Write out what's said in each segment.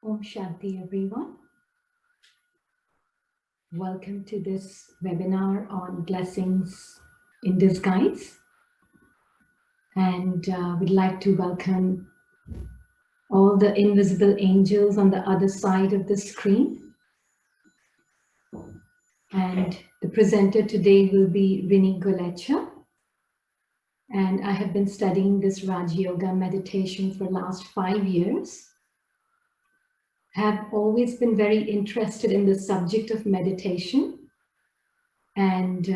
Om Shanti, everyone. Welcome to this webinar on blessings in disguise. And we'd like to welcome all the invisible angels on the other side of the screen. And the presenter today will be Rini Golecha. And I have been studying this Raj Yoga meditation for the last 5 years. Have always been very interested in the subject of meditation and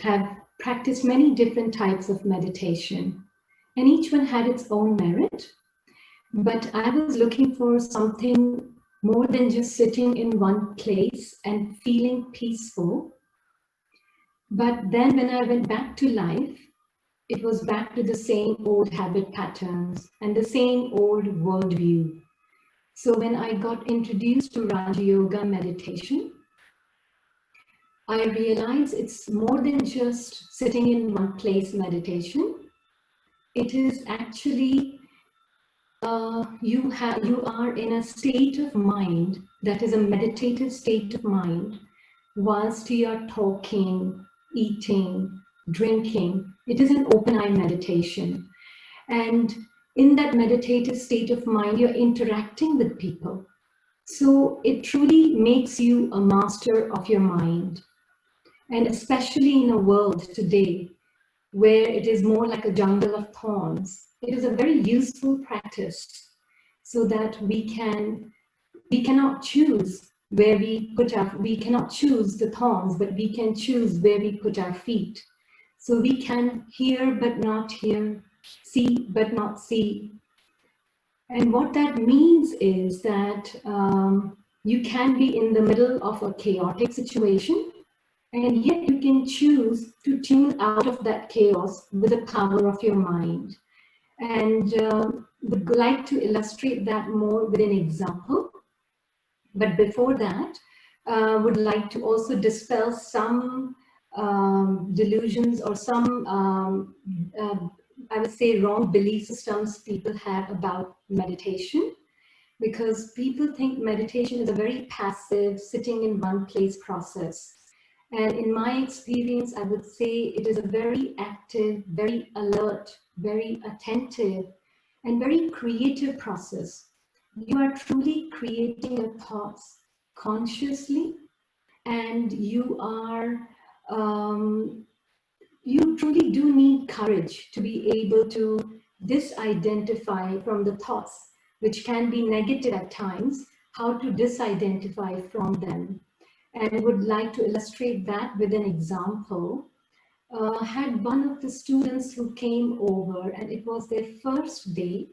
have practiced many different types of meditation, and each one had its own merit. But I was looking for something more than just sitting in one place and feeling peaceful. But then when I went back to life, it was back to the same old habit patterns and the same old worldview. So when I got introduced to Raja Yoga meditation, I realized it's more than just sitting in one place meditation. It is actually, you are in a state of mind that is a meditative state of mind whilst you are talking, eating, drinking. It is an open eye meditation. And in that meditative state of mind, you're interacting with people. So it truly makes you a master of your mind. And especially in a world today where it is more like a jungle of thorns, it is a very useful practice so that we cannot choose where we cannot choose the thorns, but we can choose where we put our feet. So we can hear but not hear, see but not see. And what that means is that you can be in the middle of a chaotic situation, and yet you can choose to tune out of that chaos with the power of your mind. And would like to illustrate that more with an example. But before that, would like to also dispel some delusions or some, I would say, wrong belief systems people have about meditation. Because people think meditation is a very passive, sitting in one place process. And in my experience, I would say it is a very active, very alert, very attentive, and very creative process. You are truly creating your thoughts consciously, and you truly do need courage to be able to disidentify from the thoughts, which can be negative at times, how to disidentify from them. And would like to illustrate that with an example. Had one of the students who came over, and it was their first day,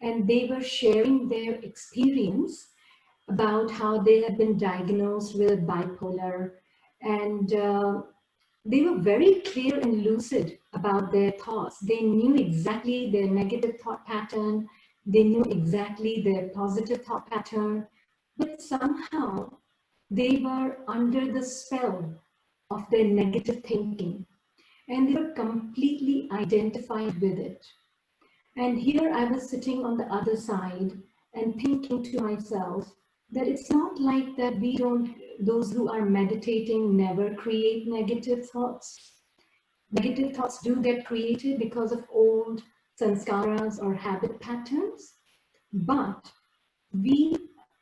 and they were sharing their experience about how they had been diagnosed with bipolar, and they were very clear and lucid about their thoughts. They knew exactly their negative thought pattern, they knew exactly their positive thought pattern, but somehow they were under the spell of their negative thinking, and they were completely identified with it. And here I was sitting on the other side and thinking to myself that it's not like that those who are meditating never create negative thoughts. Negative thoughts do get created because of old sanskaras or habit patterns, but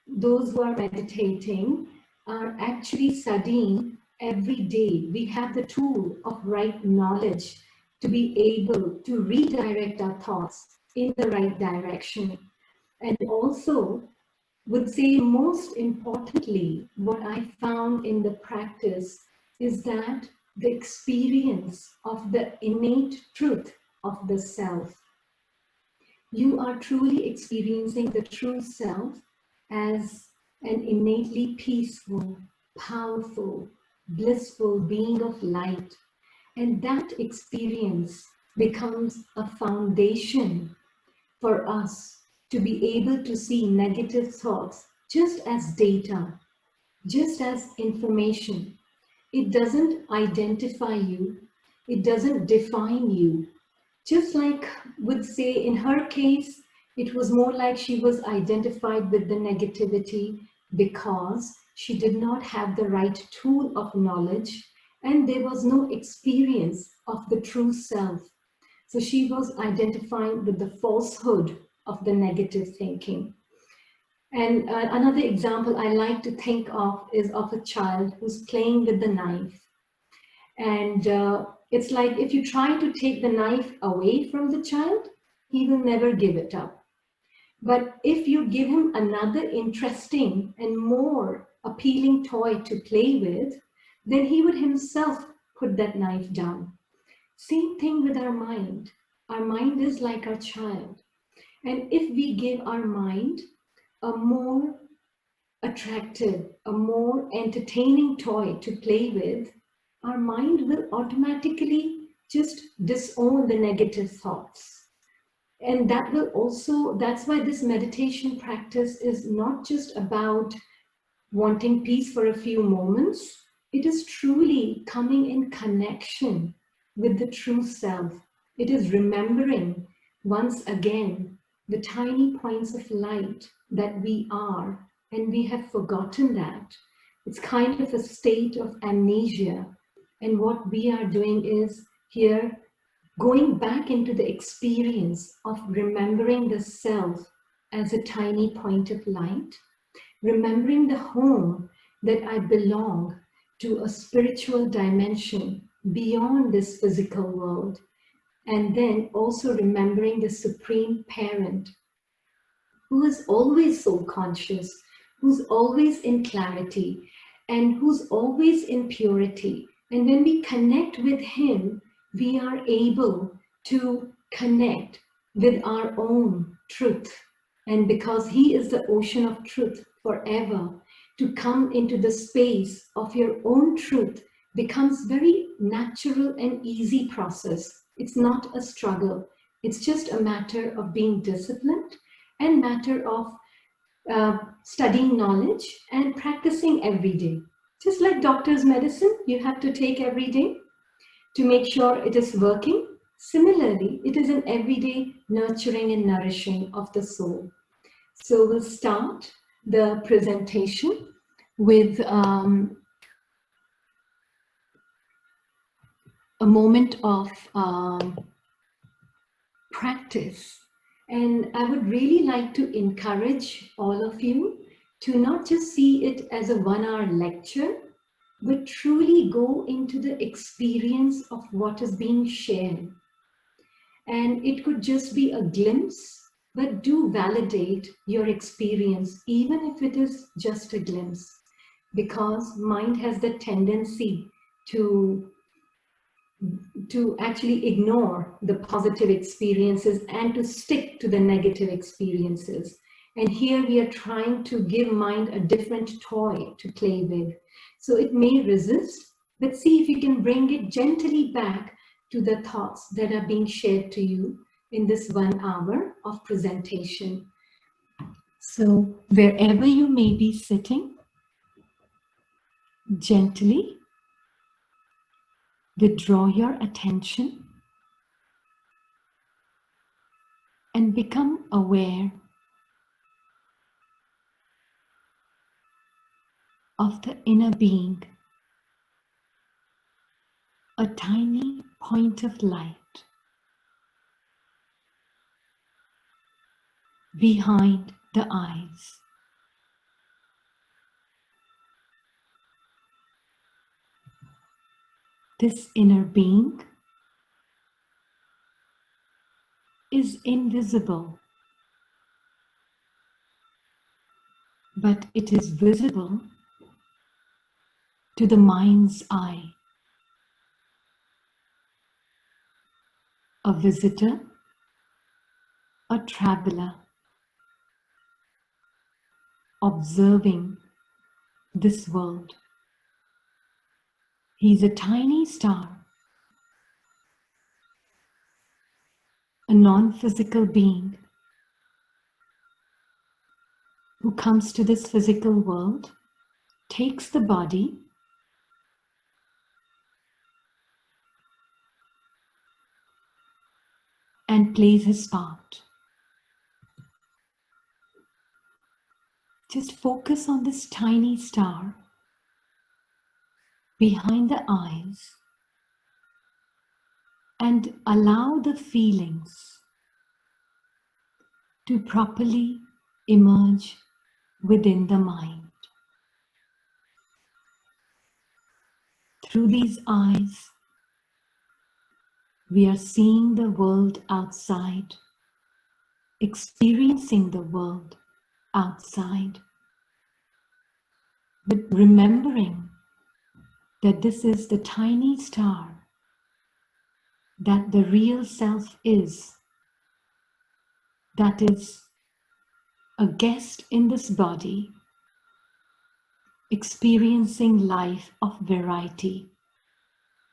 those who are meditating, are actually studying every day. We have the tool of right knowledge to be able to redirect our thoughts in the right direction. And also would say most importantly, what I found in the practice is that the experience of the innate truth of the self. You are truly experiencing the true self as an innately peaceful, powerful, blissful being of light. And that experience becomes a foundation for us to be able to see negative thoughts just as data, just as information. It doesn't identify you, it doesn't define you. Just like would say in her case, It was more like she was identified with the negativity because she did not have the right tool of knowledge and there was no experience of the true self. So she was identifying with the falsehood of the negative thinking. And another example I like to think of is of a child who's playing with the knife. And it's like if you try to take the knife away from the child, he will never give it up. But if you give him another interesting and more appealing toy to play with, then he would himself put that knife down. Same thing with our mind. Our mind is like our child. And if we give our mind a more attractive, a more entertaining toy to play with, our mind will automatically just disown the negative thoughts. And that will also, that's why this meditation practice is not just about wanting peace for a few moments. It is truly coming in connection with the true self. It is remembering once again the tiny points of light that we are, and we have forgotten that. It's kind of a state of amnesia. And what we are doing is here going back into the experience of remembering the self as a tiny point of light, remembering the home that I belong to a spiritual dimension beyond this physical world, and then also remembering the Supreme Parent who is always so conscious, who's always in clarity, and who's always in purity. And when we connect with him, we are able to connect with our own truth. And because he is the ocean of truth forever, to come into the space of your own truth becomes very natural and easy process. It's not a struggle. It's just a matter of being disciplined and matter of studying knowledge and practicing every day. Just like doctor's medicine, you have to take every day to make sure it is working. Similarly, it is an everyday nurturing and nourishing of the soul. So we'll start the presentation with a moment of practice. And I would really like to encourage all of you to not just see it as a 1-hour lecture, but truly go into the experience of what is being shared. And it could just be a glimpse, but do validate your experience, even if it is just a glimpse, because mind has the tendency to actually ignore the positive experiences and to stick to the negative experiences. And here we are trying to give mind a different toy to play with. So it may resist, but see if you can bring it gently back to the thoughts that are being shared to you in this 1 hour of presentation. So wherever you may be sitting, gently withdraw your attention and become aware of the inner being, a tiny point of light behind the eyes. This inner being is invisible, but it is visible to the mind's eye. A visitor, a traveler, observing this world. He's a tiny star, a non-physical being who comes to this physical world, takes the body, and plays his part. Just focus on this tiny star behind the eyes and allow the feelings to properly emerge within the mind. Through these eyes, we are seeing the world outside, experiencing the world outside, but remembering that this is the tiny star that the real self is, that is a guest in this body, experiencing life of variety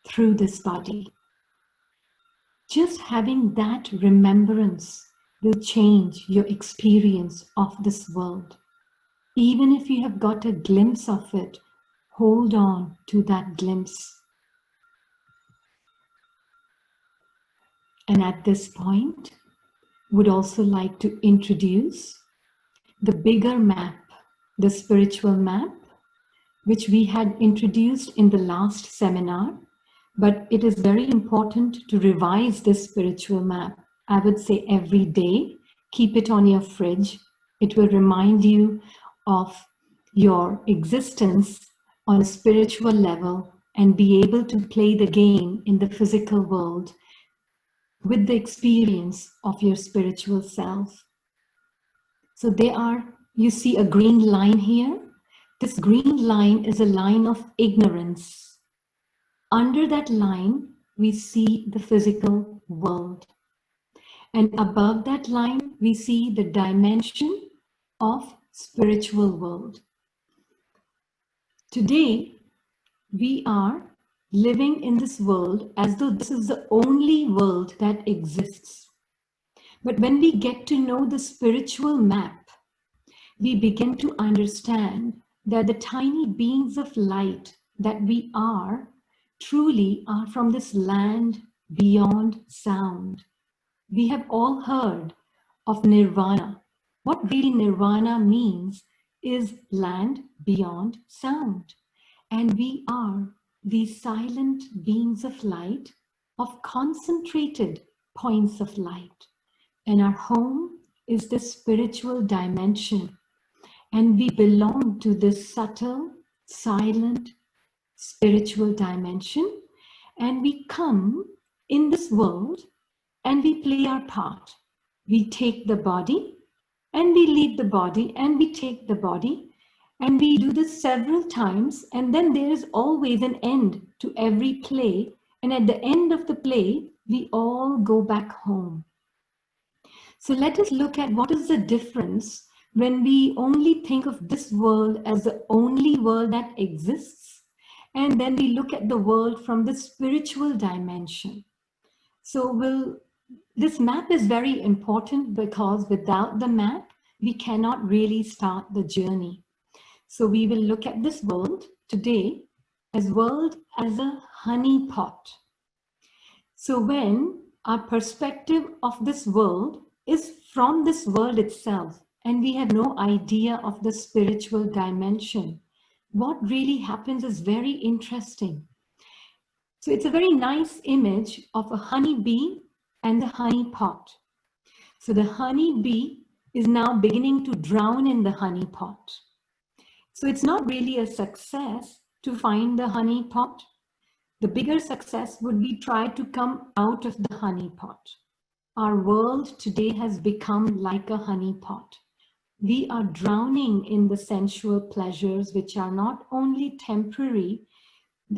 through this body. Just having that remembrance will change your experience of this world. Even if you have got a glimpse of it, hold on to that glimpse. And at this point, would also like to introduce the bigger map, the spiritual map, which we had introduced in the last seminar, but it is very important to revise this spiritual map. I would say every day, keep it on your fridge. It will remind you of your existence on a spiritual level and be able to play the game in the physical world with the experience of your spiritual self. So you see a green line here. This green line is a line of ignorance. Under that line, we see the physical world. And above that line, we see the dimension of spiritual world. Today, we are living in this world as though this is the only world that exists. But when we get to know the spiritual map, we begin to understand that the tiny beings of light that we are truly are from this land beyond sound. We have all heard of nirvana. What really nirvana means is land beyond sound. And we are these silent beings of light, of concentrated points of light. And our home is this spiritual dimension. And we belong to this subtle, silent, spiritual dimension. And we come in this world and we play our part. We take the body and we leave the body and we take the body. And we do this several times, and then there is always an end to every play. And at the end of the play, we all go back home. So let us look at what is the difference when we only think of this world as the only world that exists, and then we look at the world from the spiritual dimension. So this map is very important because without the map, we cannot really start the journey. So we will look at this world today as a honey pot. So when our perspective of this world is from this world itself, and we have no idea of the spiritual dimension, what really happens is very interesting. So it's a very nice image of a honey bee and the honey pot. So the honey bee is now beginning to drown in the honey pot. So it's not really a success to find the honey pot. The bigger success would be try to come out of the honey pot. Our world today has become like a honey pot. We are drowning in the sensual pleasures, which are not only temporary,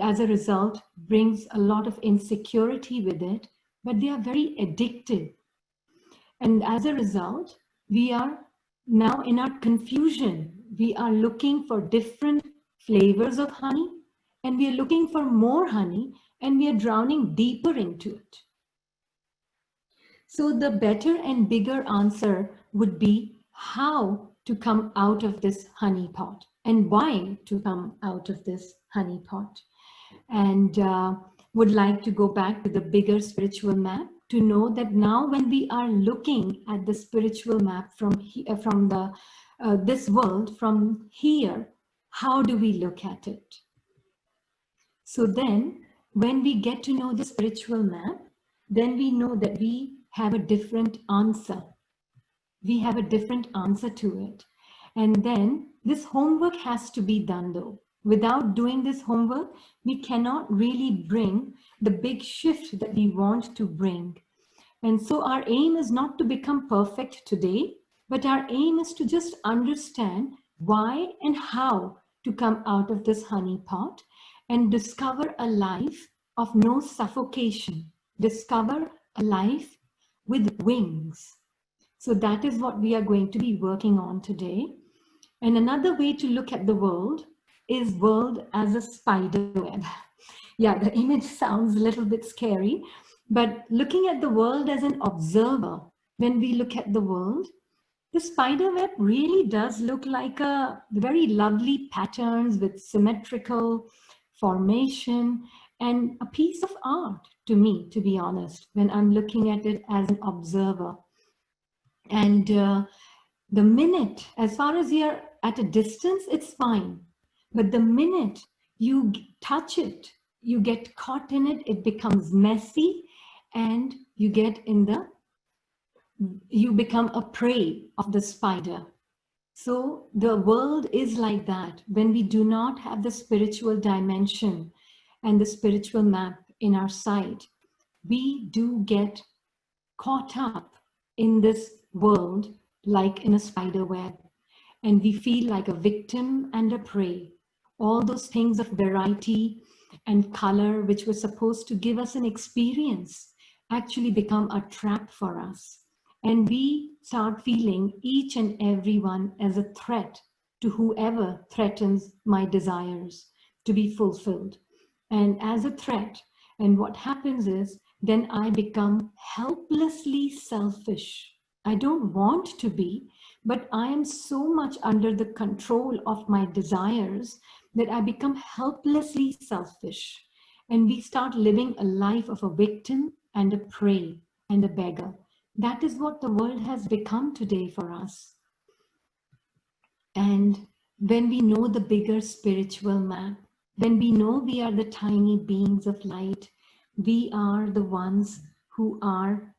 as a result, brings a lot of insecurity with it, but they are very addictive. And as a result, we are now in our confusion. We are looking for different flavors of honey, and we are looking for more honey, and we are drowning deeper into it. So the better and bigger answer would be how to come out of this honey pot and why to come out of this honey pot. And would like to go back to the bigger spiritual map to know that now when we are looking at the spiritual map from the this world from here, how do we look at it? So then when we get to know the spiritual map, then we know that we have a different answer. We have a different answer to it. And then this homework has to be done though. Without doing this homework, we cannot really bring the big shift that we want to bring. And so our aim is not to become perfect today, but our aim is to just understand why and how to come out of this honey pot and discover a life of no suffocation, discover a life with wings. So that is what we are going to be working on today. And another way to look at the world is world as a spider web. Yeah, the image sounds a little bit scary, but looking at the world as an observer, when we look at the world, the spider web really does look like a very lovely patterns with symmetrical formation and a piece of art to me, to be honest, when I'm looking at it as an observer. And the minute, as far as you're at a distance, it's fine. But the minute you touch it, you get caught in it, it becomes messy, and you become a prey of the spider. So the world is like that. When we do not have the spiritual dimension and the spiritual map in our sight, we do get caught up in this world like in a spider web. And we feel like a victim and a prey. All those things of variety and color, which were supposed to give us an experience, actually become a trap for us. And we start feeling each and every one as a threat to whoever threatens my desires to be fulfilled. And as a threat, and what happens is, then I become helplessly selfish. I don't want to be, but I am so much under the control of my desires that I become helplessly selfish. And we start living a life of a victim and a prey and a beggar. That is what the world has become today for us. And when we know the bigger spiritual map, when we know we are the tiny beings of light, we are the ones who are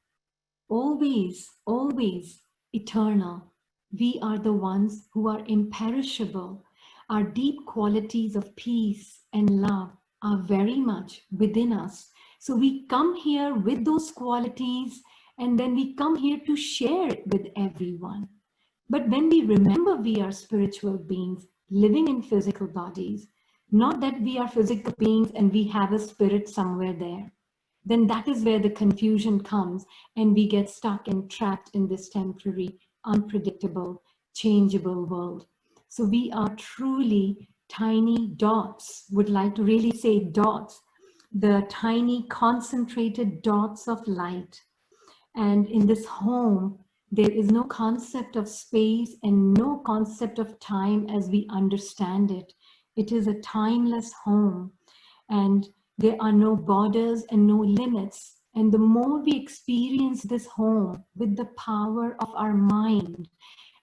always, always eternal. We are the ones who are imperishable. Our deep qualities of peace and love are very much within us. So we come here with those qualities, and then we come here to share it with everyone. But when we remember we are spiritual beings living in physical bodies, not that we are physical beings and we have a spirit somewhere there, then that is where the confusion comes and we get stuck and trapped in this temporary, unpredictable, changeable world. So we are truly tiny dots, would like to really say dots, the tiny concentrated dots of light. And in this home, there is no concept of space and no concept of time as we understand it. It is a timeless home, and there are no borders and no limits. And the more we experience this home with the power of our mind,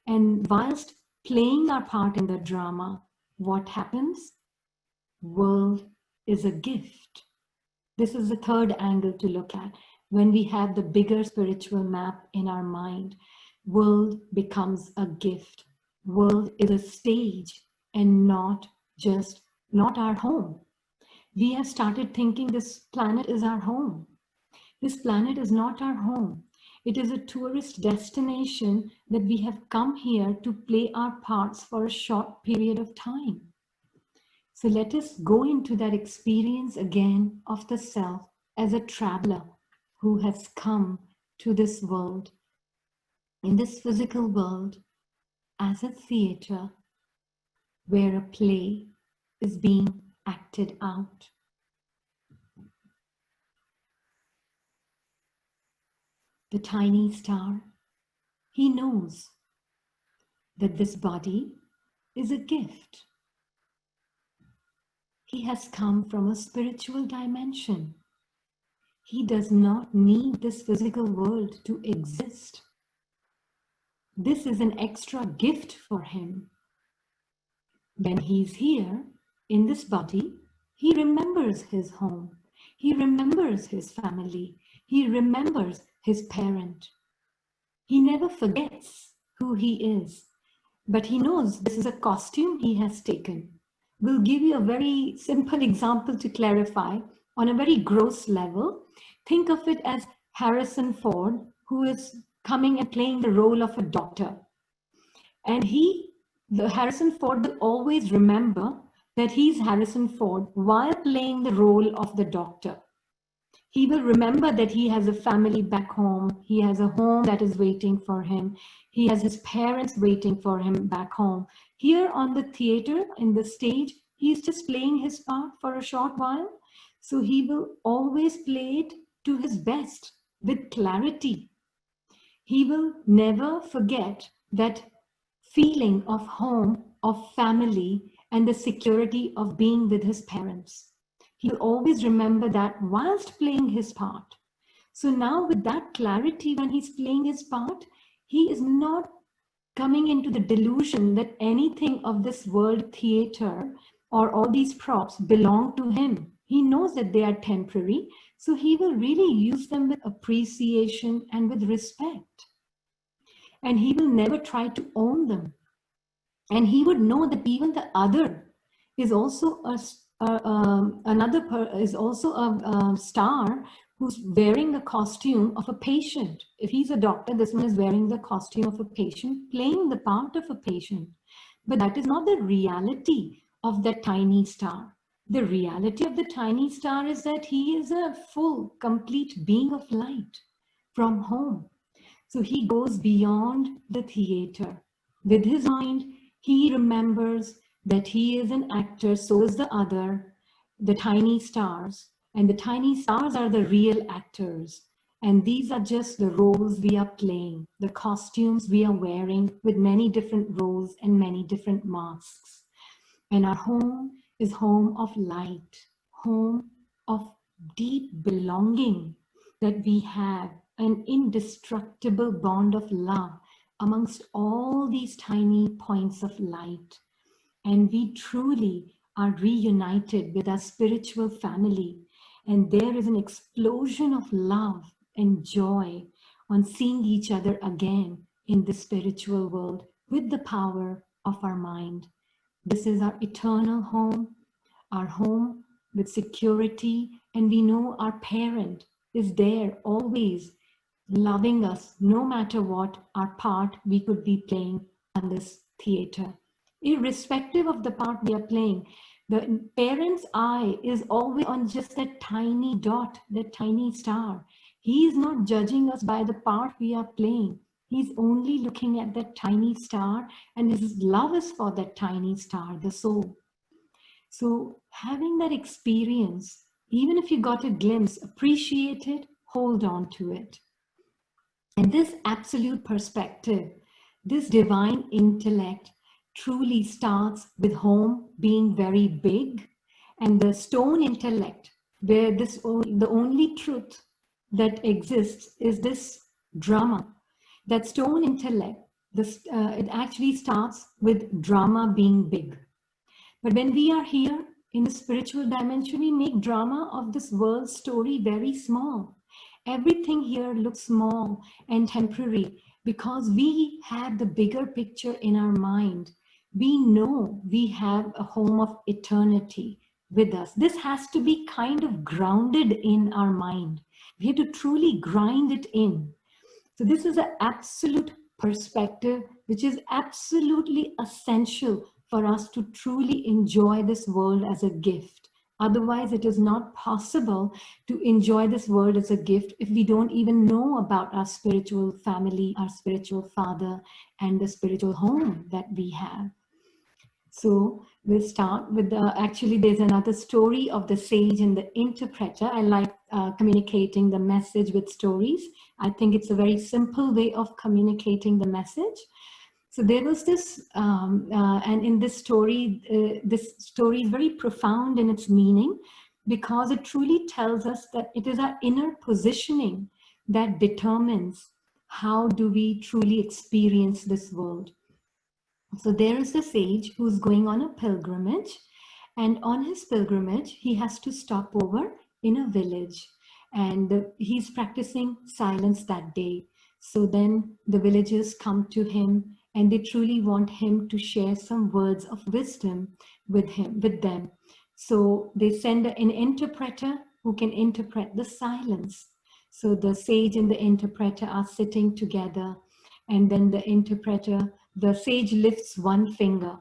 and whilst playing our part in the drama, what happens? World is a gift. This is the third angle to look at. When we have the bigger spiritual map in our mind, world becomes a gift. World is a stage and not our home. We have started thinking this planet is our home. This planet is not our home. It is a tourist destination that we have come here to play our parts for a short period of time. So let us go into that experience again of the self as a traveler who has come to this world, in this physical world, as a theater where a play is being acted out. The tiny star, he knows that this body is a gift. He has come from a spiritual dimension. He does not need this physical world to exist. This is an extra gift for him. When he's here in this body, he remembers his home. He remembers his family. He remembers his parent. He never forgets who he is, but he knows this is a costume he has taken. We'll give you a very simple example to clarify. On a very gross level, think of it as Harrison Ford, who is coming and playing the role of a doctor. And the Harrison Ford will always remember that he's Harrison Ford while playing the role of the doctor. He will remember that he has a family back home. He has a home that is waiting for him. He has his parents waiting for him back home. Here on the theater, in the stage, he's just playing his part for a short while. So he will always play it to his best with clarity. He will never forget that feeling of home, of family, and the security of being with his parents. He'll always remember that whilst playing his part. So now with that clarity, when he's playing his part, he is not coming into the delusion that anything of this world theater or all these props belong to him. He knows that they are temporary, so he will really use them with appreciation and with respect. And he will never try to own them. And he would know that even the other is also a star who's wearing the costume of a patient. If he's a doctor, this one is wearing the costume of a patient, playing the part of a patient. But that is not the reality of that tiny star. The reality of the tiny star is that he is a full, complete being of light from home. So he goes beyond the theater. With his mind, he remembers that he is an actor, so is the other, the tiny stars. And the tiny stars are the real actors. And these are just the roles we are playing, the costumes we are wearing with many different roles and many different masks. And our home is home of light, home of deep belonging, that we have an indestructible bond of love amongst all these tiny points of light. And we truly are reunited with our spiritual family. And there is an explosion of love and joy on seeing each other again in the spiritual world with the power of our mind. This is our eternal home, our home with security, and we know our parent is there always loving us, no matter what our part we could be playing on this theater. Irrespective of the part we are playing, the parent's eye is always on just that tiny dot, that tiny star. He is not judging us by the part we are playing. He's only looking at that tiny star, and his love is for that tiny star, the soul. So having that experience, even if you got a glimpse, appreciate it, hold on to it. And this absolute perspective, this divine intellect truly starts with home being very big, and the stone intellect, where the only truth that exists is this drama. That stone intellect, it actually starts with drama being big. But when we are here in the spiritual dimension, we make drama of this world story very small. Everything here looks small and temporary because we have the bigger picture in our mind. We know we have a home of eternity with us. This has to be kind of grounded in our mind. We have to truly grind it in. So this is an absolute perspective which is absolutely essential for us to truly enjoy this world as a gift. Otherwise, it is not possible to enjoy this world as a gift if we don't even know about our spiritual family, our spiritual father, and the spiritual home that we have. So we'll start with actually there's another story of the sage and the interpreter. I like communicating the message with stories. I think it's a very simple way of communicating the message. So there was this, and in this story is very profound in its meaning because it truly tells us that it is our inner positioning that determines how do we truly experience this world. So there is a sage who's going on a pilgrimage, and on his pilgrimage, he has to stop over in a village, and he's practicing silence that day. So then the villagers come to him and they truly want him to share some words of wisdom with them. So they send an interpreter who can interpret the silence. So the sage and the interpreter are sitting together, and then the sage lifts one finger.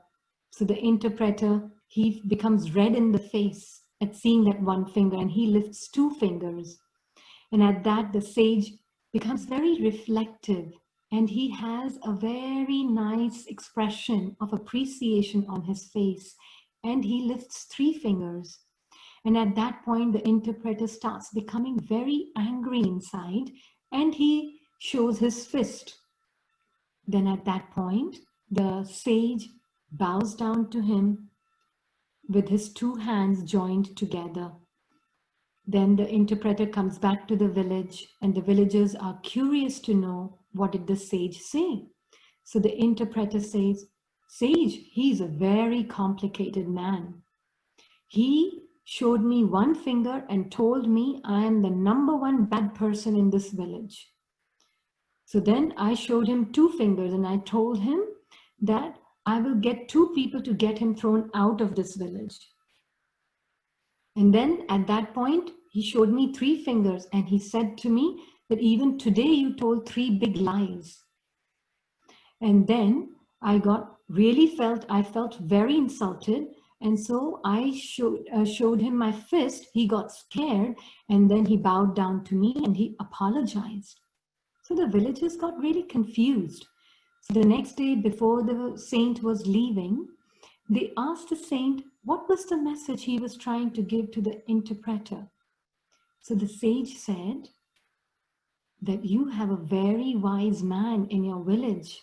So the interpreter, he becomes red in the face at seeing that one finger, and he lifts two fingers. And at that, the sage becomes very reflective, and he has a very nice expression of appreciation on his face, and he lifts three fingers. And at that point, the interpreter starts becoming very angry inside, and he shows his fist. Then at that point, the sage bows down to him with his two hands joined together. Then the interpreter comes back to the village, and the villagers are curious to know, what did the sage say? So the interpreter says, "Sage, he's a very complicated man. He showed me one finger and told me I am the number one bad person in this village. So then I showed him two fingers and I told him that I will get two people to get him thrown out of this village. And then at that point, he showed me three fingers and he said to me that even today you told three big lies." And then I felt very insulted. And so I showed him my fist. He got scared, and then he bowed down to me and he apologized. So the villagers got really confused. So the next day, before the saint was leaving, they asked the saint what was the message he was trying to give to the interpreter. So the sage said that you have a very wise man in your village,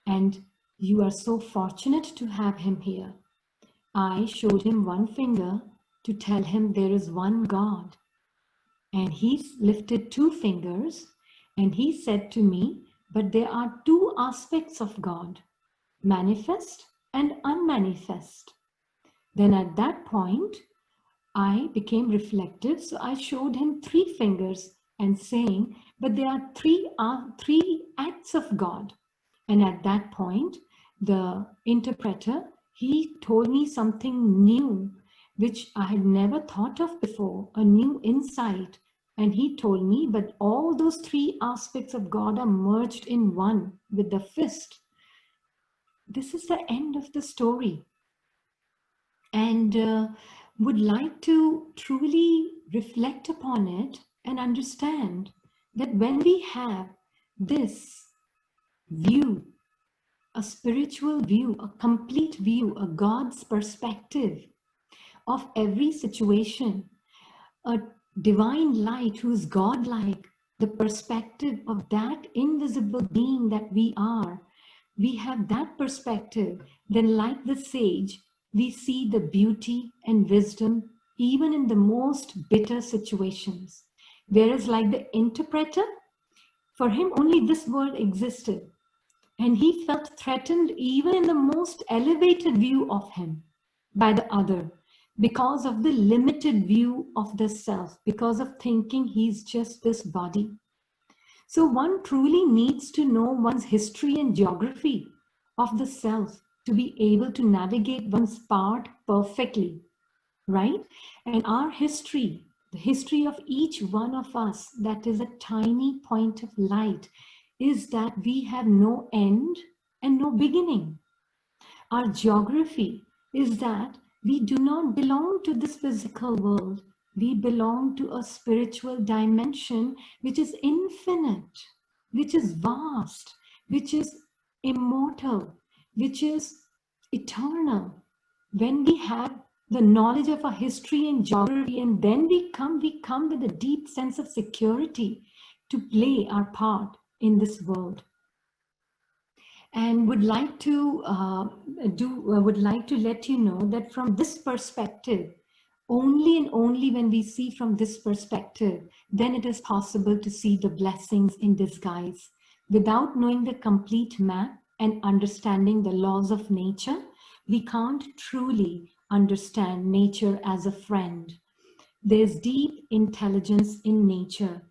and you are so fortunate to have him here. I showed him one finger to tell him there is one God. And he lifted two fingers and he said to me, but there are two aspects of God, manifest and unmanifest. Then at that point, I became reflective. So I showed him three fingers and saying, but there are three acts of God. And at that point, the interpreter, he told me something new, which I had never thought of before, a new insight. And he told me, but all those three aspects of God are merged in one with the fist. This is the end of the story. And would like to truly reflect upon it and understand that when we have this view, a spiritual view, a complete view, a God's perspective of every situation, a divine light who is God-like, the perspective of that invisible being that we are, we have that perspective, then like the sage, we see the beauty and wisdom even in the most bitter situations. Whereas like the interpreter, for him only this world existed. And he felt threatened even in the most elevated view of him by the other because of the limited view of the self, because of thinking he's just this body. So one truly needs to know one's history and geography of the self to be able to navigate one's part perfectly, right? And our history, the history of each one of us, that is a tiny point of light, is that we have no end and no beginning. Our geography is that we do not belong to this physical world. We belong to a spiritual dimension which is infinite, which is vast, which is immortal, which is eternal. When we have the knowledge of our history and geography, and then we come with a deep sense of security to play our part in this world. And would like to let you know that from this perspective, Only and only when we see from this perspective, then it is possible to see the blessings in disguise. Without knowing the complete map and understanding the laws of nature, we can't truly understand nature as a friend. There's deep intelligence in nature,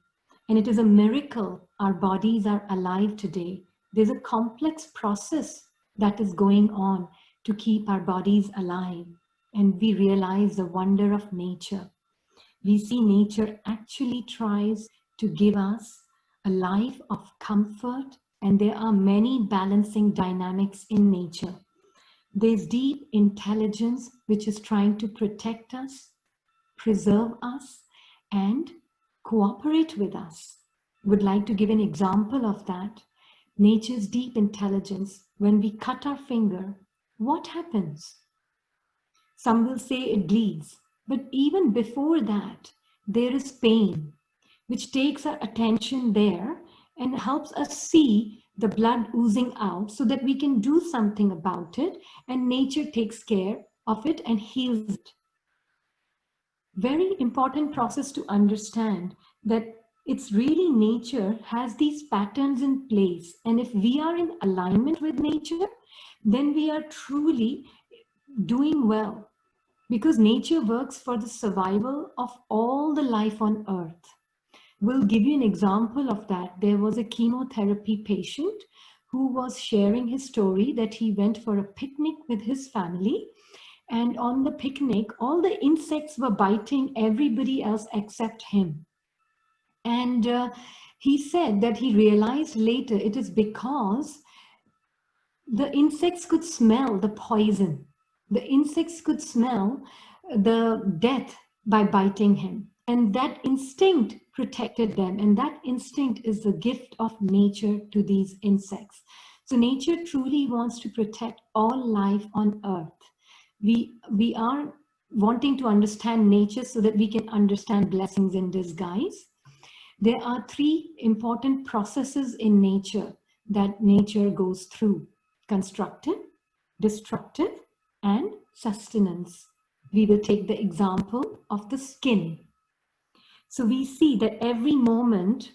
and it is a miracle our bodies are alive today. There's a complex process that is going on to keep our bodies alive, and we realize the wonder of nature. We see nature actually tries to give us a life of comfort, and there are many balancing dynamics in nature. There's deep intelligence which is trying to protect us, preserve us, and cooperate with us. Would like to give an example of that. Nature's deep intelligence. When we cut our finger, what happens? Some will say it bleeds, but even before that, there is pain, which takes our attention there and helps us see the blood oozing out so that we can do something about it, and nature takes care of it and heals it. Very important process to understand that it's really nature has these patterns in place, and if we are in alignment with nature, then we are truly doing well, because nature works for the survival of all the life on earth. We'll give you an example of that. There was a chemotherapy patient who was sharing his story that he went for a picnic with his family. And on the picnic, all the insects were biting everybody else except him. And he said that he realized later it is because the insects could smell the poison. The insects could smell the death by biting him. And that instinct protected them. And that instinct is the gift of nature to these insects. So nature truly wants to protect all life on earth. We are wanting to understand nature so that we can understand blessings in disguise. There are three important processes in nature that nature goes through: constructive, destructive, and sustenance. We will take the example of the skin. So we see that every moment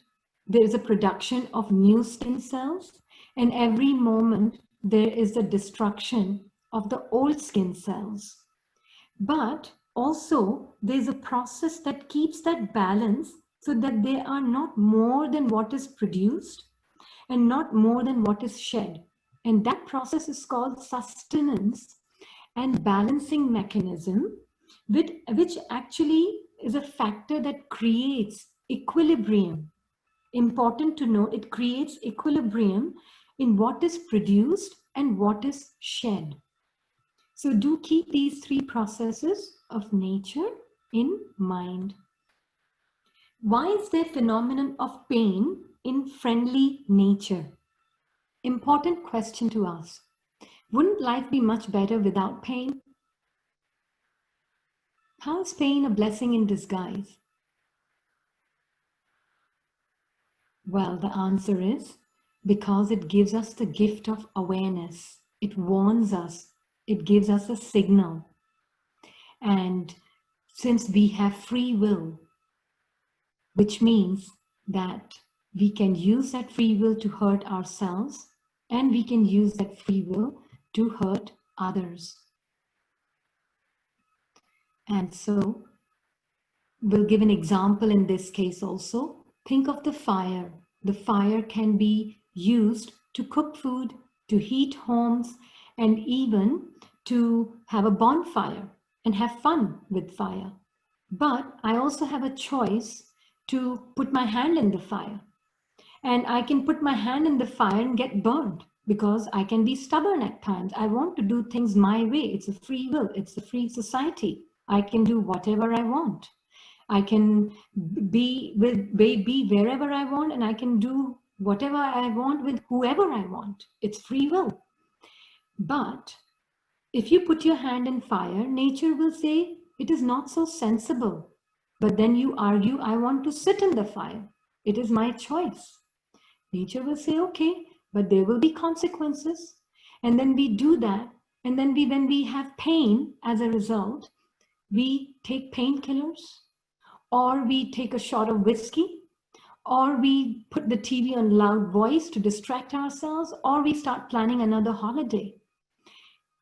there is a production of new skin cells, and every moment there is a destruction of the old skin cells. But also there's a process that keeps that balance so that they are not more than what is produced and not more than what is shed. And that process is called sustenance and balancing mechanism, which actually is a factor that creates equilibrium. Important to know, it creates equilibrium in what is produced and what is shed. So do keep these three processes of nature in mind. Why is there phenomenon of pain in friendly nature? Important question to ask. Wouldn't life be much better without pain? How is pain a blessing in disguise? Well, the answer is because it gives us the gift of awareness. It warns us. It gives us a signal. And since we have free will, which means that we can use that free will to hurt ourselves, and we can use that free will to hurt others. And so we'll give an example in this case also. Think of the fire. The fire can be used to cook food, to heat homes, and even to have a bonfire and have fun with fire. But I also have a choice to put my hand in the fire. And I can put my hand in the fire and get burned because I can be stubborn at times. I want to do things my way. It's a free will. It's a free society. I can do whatever I want. I can be wherever I want, and I can do whatever I want with whoever I want. It's free will. But if you put your hand in fire, nature will say it is not so sensible. But then you argue, I want to sit in the fire. It is my choice. Nature will say, okay, but there will be consequences. And then we do that. And then when we have pain as a result, we take painkillers, or we take a shot of whiskey, or we put the TV on loud voice to distract ourselves, or we start planning another holiday.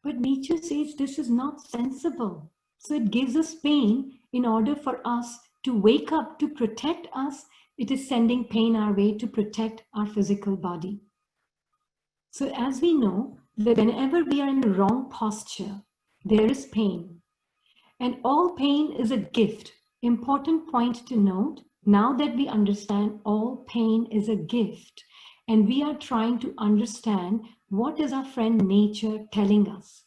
But nature says this is not sensible. So it gives us pain in order for us to wake up, to protect us. It is sending pain our way to protect our physical body. So as we know that whenever we are in the wrong posture, there is pain. And all pain is a gift. Important point to note, now that we understand all pain is a gift, and we are trying to understand what is our friend nature telling us.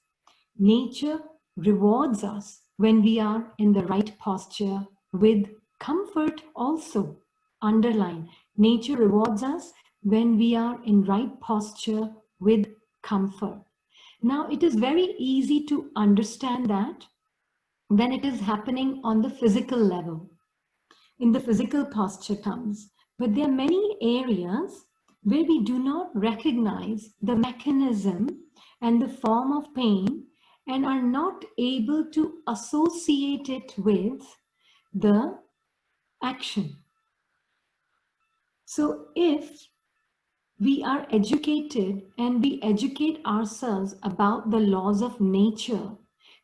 Nature rewards us when we are in the right posture with comfort also. Underline, nature rewards us when we are in right posture with comfort. Now, it is very easy to understand that when it is happening on the physical level, in the physical posture comes. But there are many areas where we do not recognize the mechanism and the form of pain and are not able to associate it with the action. So if we are educated and we educate ourselves about the laws of nature,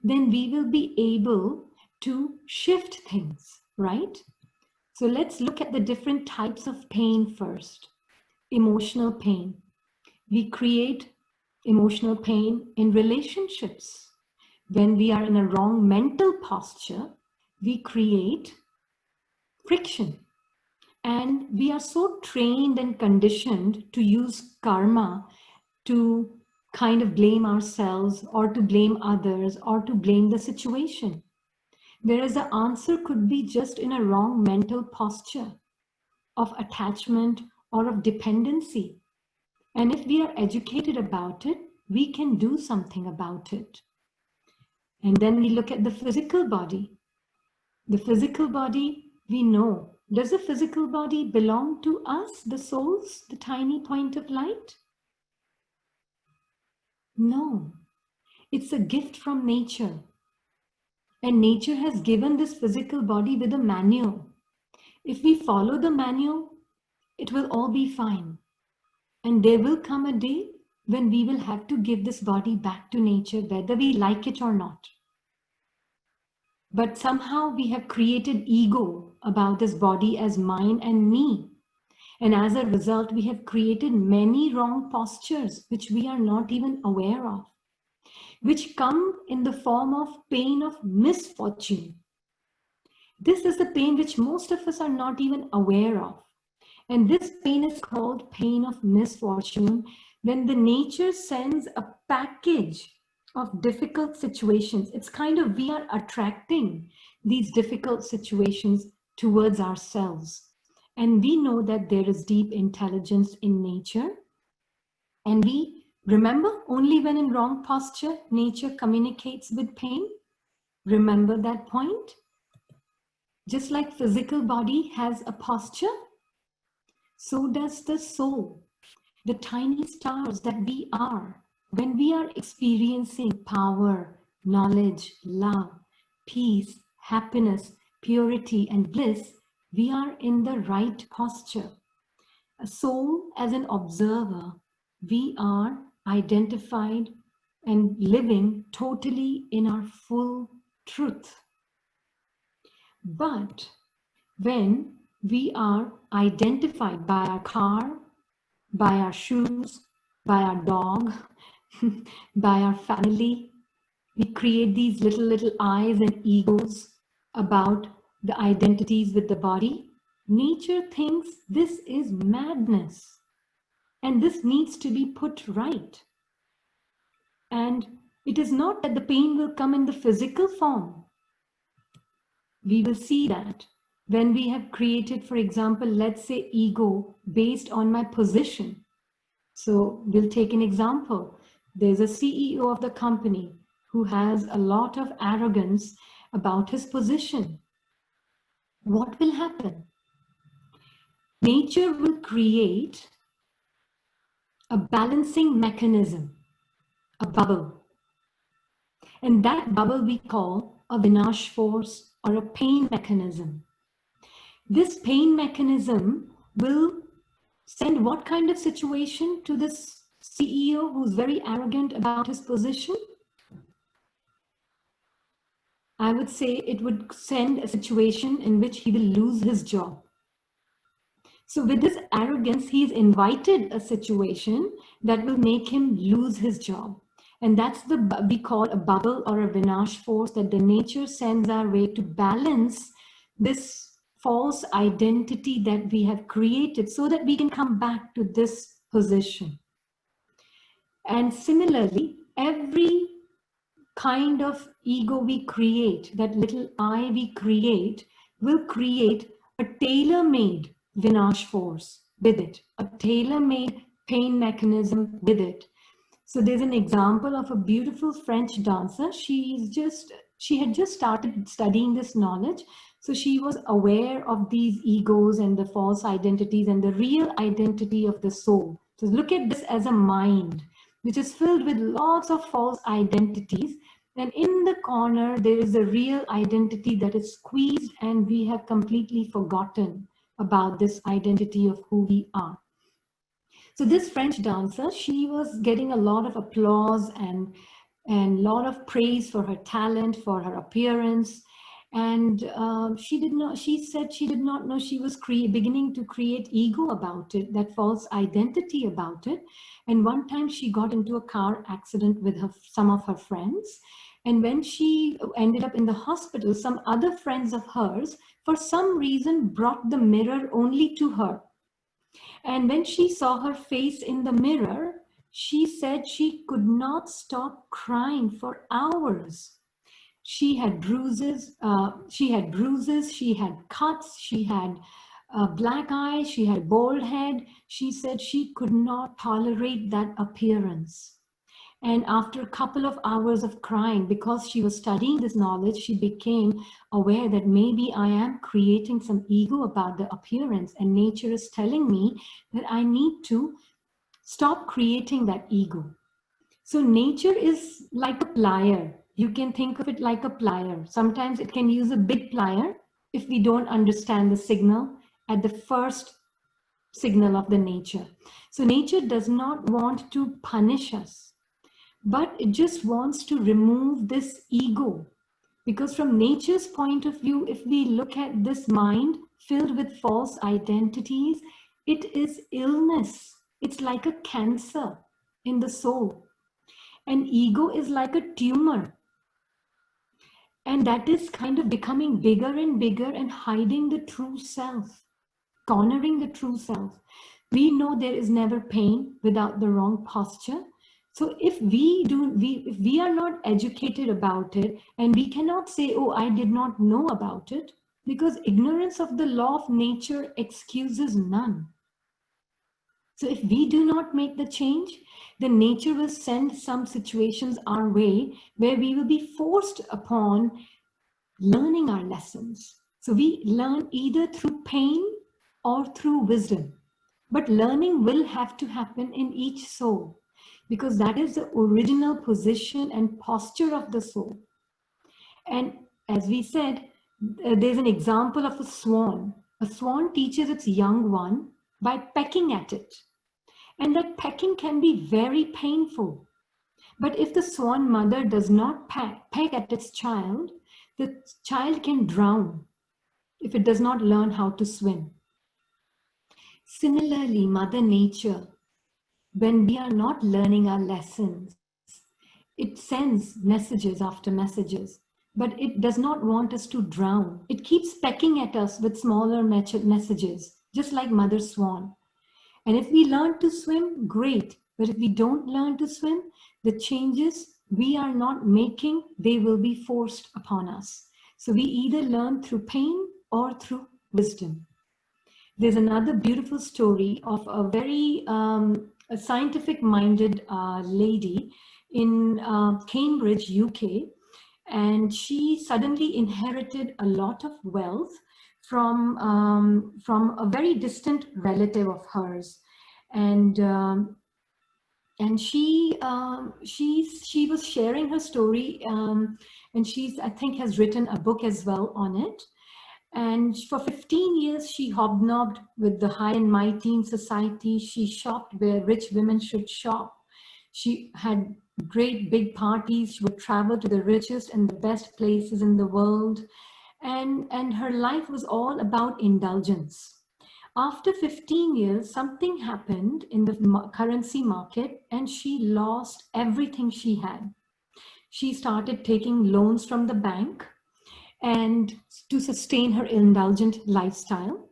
then we will be able to shift things, right? So let's look at the different types of pain first. Emotional pain. We create emotional pain in relationships. When we are in a wrong mental posture, we create friction. And we are so trained and conditioned to use karma to kind of blame ourselves or to blame others or to blame the situation. Whereas the answer could be just in a wrong mental posture of attachment or of dependency. And if we are educated about it, we can do something about it. And then we look at the physical body. The physical body, we know. Does the physical body belong to us, the souls, the tiny point of light? No. It's a gift from nature. And nature has given this physical body with a manual. If we follow the manual, it will all be fine. And there will come a day when we will have to give this body back to nature, whether we like it or not. But somehow we have created ego about this body as mine and me. And as a result, we have created many wrong postures, which we are not even aware of, which come in the form of pain of misfortune. This is the pain which most of us are not even aware of. And this pain is called pain of misfortune, when the nature sends a package of difficult situations. It's kind of, we are attracting these difficult situations towards ourselves. And we know that there is deep intelligence in nature. And we remember, only when in wrong posture, nature communicates with pain. Remember that point? Just like physical body has a posture, so does the soul, the tiny stars that we are. When we are experiencing power, knowledge, love, peace, happiness, purity, and bliss, we are in the right posture. A soul as an observer, we are identified and living totally in our full truth. But when we are identified by our car, by our shoes, by our dog, by our family, we create these little I's and egos about the identities with the body. Nature thinks this is madness and this needs to be put right. And it is not that the pain will come in the physical form. We will see that when we have created, for example, let's say ego based on my position. So we'll take an example. There's a CEO of the company who has a lot of arrogance about his position. What will happen? Nature will create a balancing mechanism, a bubble. And that bubble we call a Vinash force, or a pain mechanism. This pain mechanism will send what kind of situation to this CEO who's very arrogant about his position? I would say it would send a situation in which he will lose his job. So with this arrogance, he's invited a situation that will make him lose his job. And that's we call a bubble or a Vinash force that the nature sends our way to balance this false identity that we have created so that we can come back to this position. And similarly, every kind of ego we create, that little I we create, will create a tailor-made Vinash force with it, a tailor-made pain mechanism with it. So there's an example of a beautiful French dancer. She had just started studying this knowledge. So she was aware of these egos and the false identities and the real identity of the soul. So look at this as a mind, which is filled with lots of false identities. And in the corner, there is a real identity that is squeezed, and we have completely forgotten about this identity of who we are. So this French dancer, she was getting a lot of applause and a lot of praise for her talent, for her appearance. And she said she did not know she was beginning to create ego about it, that false identity about it. And one time she got into a car accident with some of her friends. And when she ended up in the hospital, some other friends of hers, for some reason, brought the mirror only to her. And when she saw her face in the mirror, she said she could not stop crying for hours. She had bruises, she had cuts, she had black eyes, she had bald head. She said she could not tolerate that appearance. And after a couple of hours of crying, because she was studying this knowledge, she became aware that maybe I am creating some ego about the appearance, and nature is telling me that I need to stop creating that ego. So nature is like a plier. You can think of it like a plier. Sometimes it can use a big plier if we don't understand the signal at the first signal of the nature. So nature does not want to punish us, but it just wants to remove this ego. Because from nature's point of view, if we look at this mind filled with false identities, it is illness. It's like a cancer in the soul. And ego is like a tumor. And that is kind of becoming bigger and bigger and hiding the true self, cornering the true self. We know there is never pain without the wrong posture. So if we are not educated about it, and we cannot say, oh, I did not know about it, because ignorance of the law of nature excuses none. So if we do not make the change, then nature will send some situations our way where we will be forced upon learning our lessons. So we learn either through pain or through wisdom. But learning will have to happen in each soul, because that is the original position and posture of the soul. And as we said, there's an example of a swan. A swan teaches its young one by pecking at it. And that pecking can be very painful. But if the swan mother does not peck at its child, the child can drown if it does not learn how to swim. Similarly, Mother Nature, when we are not learning our lessons, it sends messages after messages, but it does not want us to drown. It keeps pecking at us with smaller messages, just like Mother Swan. And if we learn to swim, great. But if we don't learn to swim, the changes we are not making, they will be forced upon us. So we either learn through pain or through wisdom. There's another beautiful story of a very scientific-minded lady in Cambridge, UK. And she suddenly inherited a lot of wealth from a very distant relative of hers. And And she was sharing her story, and I think has written a book as well on it. And for 15 years, she hobnobbed with the high and mighty in society. She shopped where rich women should shop. She had great big parties. She would travel to the richest and the best places in the world. And her life was all about indulgence. After 15 years, something happened in the currency market and she lost everything she had. She started taking loans from the bank and to sustain her indulgent lifestyle.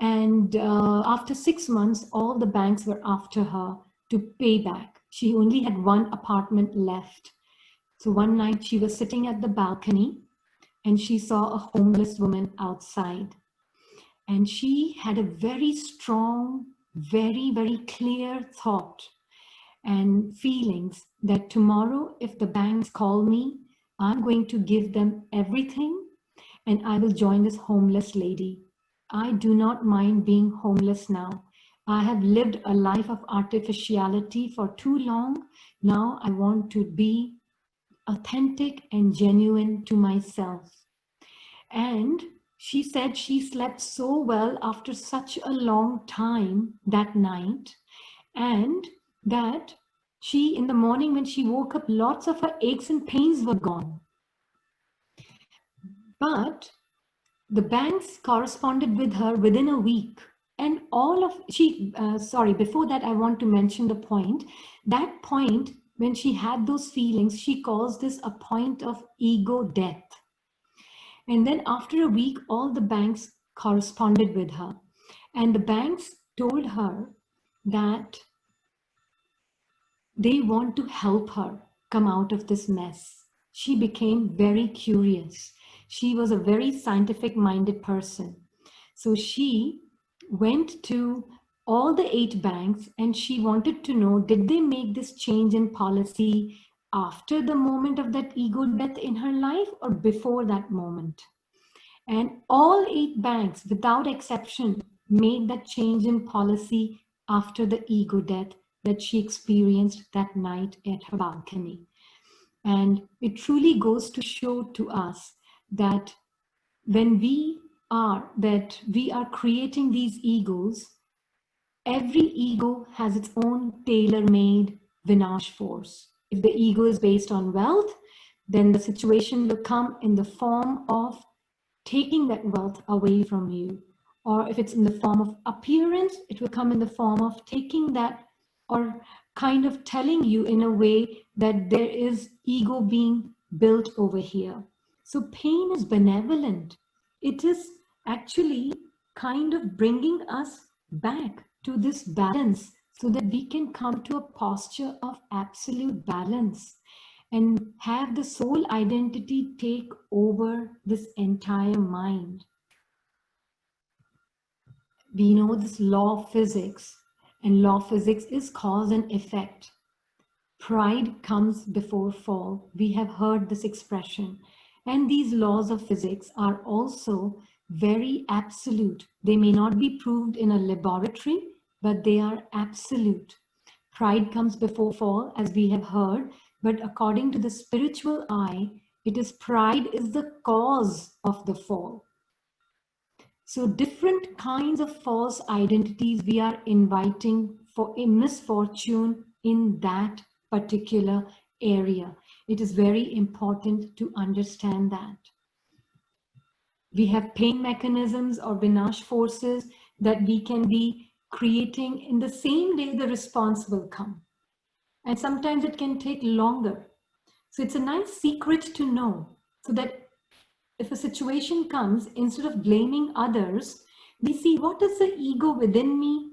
And after 6 months, all the banks were after her to pay back. She only had one apartment left. So one night she was sitting at the balcony and she saw a homeless woman outside. And she had a very strong, very, very clear thought and feelings that tomorrow, if the banks call me, I'm going to give them everything and I will join this homeless lady. I do not mind being homeless now. I have lived a life of artificiality for too long. Now I want to be authentic and genuine to myself. And she said she slept so well after such a long time that night, and that she, in the morning when she woke up, lots of her aches and pains were gone. But the banks corresponded with her within a week. And before that, I want to mention the point. That point, when she had those feelings, she calls this a point of ego death. And then after a week, all the banks corresponded with her. And the banks told her that they want to help her come out of this mess. She became very curious. She was a very scientific-minded person. So she went to all the 8 banks and she wanted to know, did they make this change in policy after the moment of that ego death in her life or before that moment? And all 8 banks, without exception, made that change in policy after the ego death that she experienced that night at her balcony. And it truly goes to show to us that when we are creating these egos, every ego has its own tailor-made Vinash force. If the ego is based on wealth, then the situation will come in the form of taking that wealth away from you. Or if it's in the form of appearance, it will come in the form of taking that, or kind of telling you in a way that there is ego being built over here. So pain is benevolent. It is actually kind of bringing us back to this balance so that we can come to a posture of absolute balance and have the soul identity take over this entire mind. We know this law of physics, and law of physics is cause and effect. Pride comes before fall. We have heard this expression. And these laws of physics are also very absolute. They may not be proved in a laboratory, but they are absolute. Pride comes before fall, as we have heard, but according to the spiritual eye, pride is the cause of the fall. So different kinds of false identities we are inviting for a misfortune in that particular area. It is very important to understand that. We have pain mechanisms or Vinash forces that we can be creating in the same day the response will come. And sometimes it can take longer. So it's a nice secret to know, so that if a situation comes, instead of blaming others, we see what is the ego within me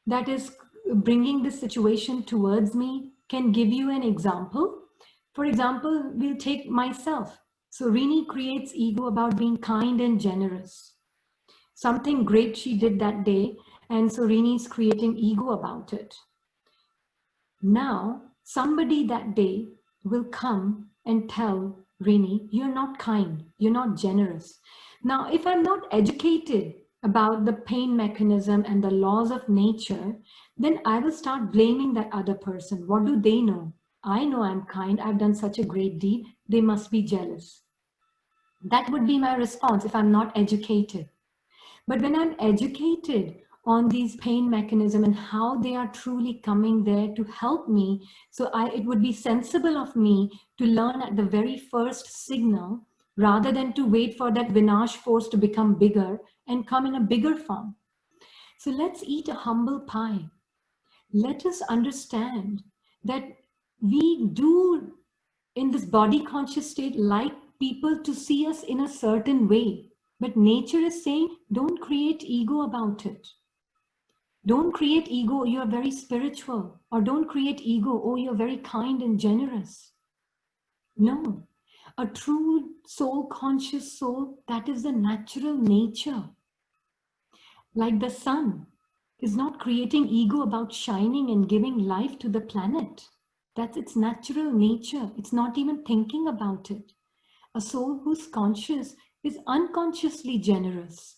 that is bringing this situation towards me. Can give you an example. For example, we'll take myself. So Rini creates ego about being kind and generous. Something great she did that day, and so Rini is creating ego about it. Now, somebody that day will come and tell Rini, you're not kind, you're not generous. Now, if I'm not educated about the pain mechanism and the laws of nature, then I will start blaming that other person. What do they know? I know I'm kind. I've done such a great deed. They must be jealous. That would be my response if I'm not educated. But when I'm educated on these pain mechanisms and how they are truly coming there to help me, so it would be sensible of me to learn at the very first signal rather than to wait for that Vinash force to become bigger and come in a bigger form. So let's eat a humble pie. Let us understand that we do in this body conscious state like people to see us in a certain way. But nature is saying, don't create ego about it. Don't create ego, you're very spiritual. Or don't create ego, oh, you're very kind and generous. No, a true soul conscious soul, that is the natural nature. Like the sun is not creating ego about shining and giving life to the planet. That's its natural nature. It's not even thinking about it. A soul who's conscious is unconsciously generous.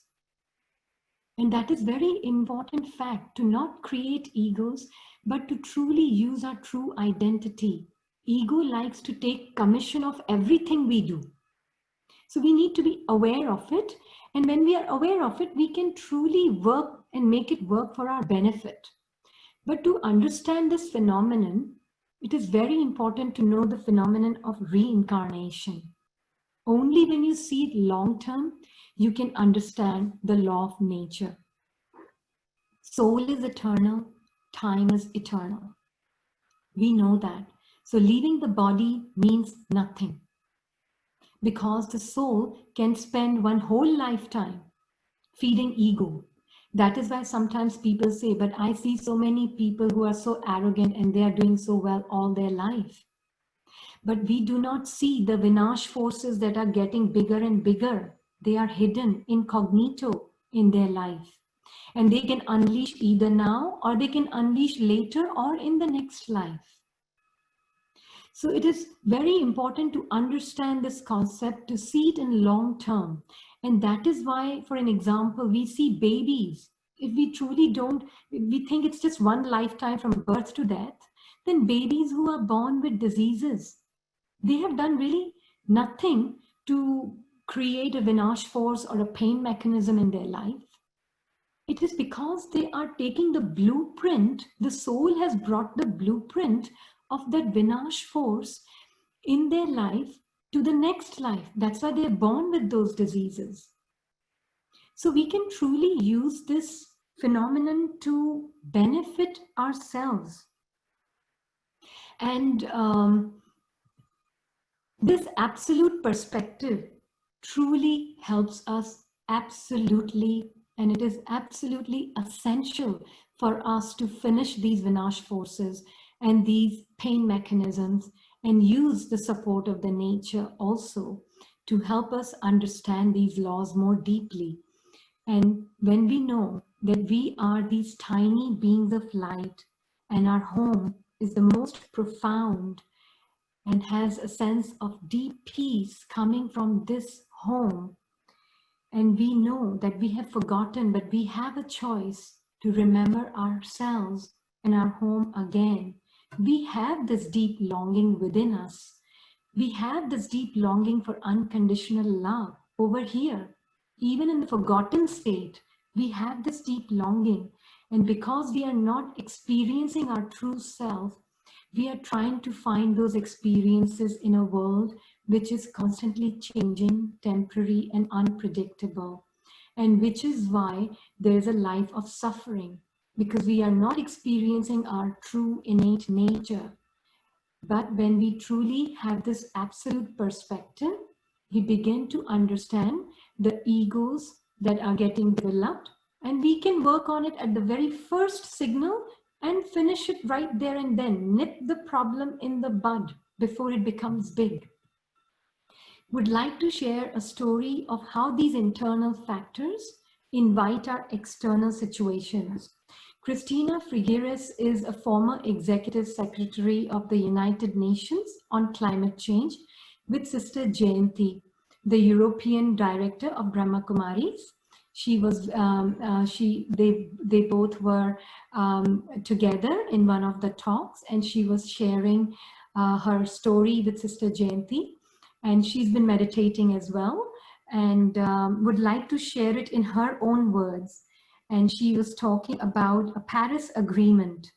And that is very important fact, to not create egos, but to truly use our true identity. Ego likes to take commission of everything we do. So we need to be aware of it. And when we are aware of it, we can truly work and make it work for our benefit. But to understand this phenomenon, it is very important to know the phenomenon of reincarnation. Only when you see it long term, you can understand the law of nature. Soul is eternal, time is eternal. We know that. So leaving the body means nothing, because the soul can spend one whole lifetime feeding ego. That is why sometimes people say, but I see so many people who are so arrogant and they are doing so well all their life. But we do not see the Vinash forces that are getting bigger and bigger. They are hidden incognito in their life. And they can unleash either now, or they can unleash later, or in the next life. So it is very important to understand this concept, to see it in long term. And that is why, for an example, we see babies. If we truly don't, we think it's just one lifetime from birth to death, then babies who are born with diseases, they have done really nothing to create a Vinash force or a pain mechanism in their life. It is because they are taking the blueprint, the soul has brought the blueprint of that Vinash force in their life to the next life. That's why they're born with those diseases. So we can truly use this phenomenon to benefit ourselves. And this absolute perspective truly helps us absolutely, and it is absolutely essential for us to finish these Vinash forces and these pain mechanisms and use the support of the nature also to help us understand these laws more deeply. And when we know that we are these tiny beings of light and our home is the most profound and has a sense of deep peace coming from this home, and we know that we have forgotten, but we have a choice to remember ourselves and our home again. We have this deep longing within us. We have this deep longing for unconditional love over here. Even in the forgotten state, we have this deep longing. And because we are not experiencing our true self, we are trying to find those experiences in a world which is constantly changing, temporary, and unpredictable. And which is why there's a life of suffering, because we are not experiencing our true innate nature. But when we truly have this absolute perspective, we begin to understand the egos that are getting developed, and we can work on it at the very first signal and finish it right there and then, nip the problem in the bud before it becomes big. Would like to share a story of how these internal factors invite our external situations. Christina Figueres is a former executive secretary of the United Nations on climate change with Sister Jayanti, the European director of BRAHMAKUMARIS, She was, they both were together in one of the talks, and she was sharing her story with Sister Jayanti, and she's been meditating as well, and would like to share it in her own words. And she was talking about a Paris Agreement,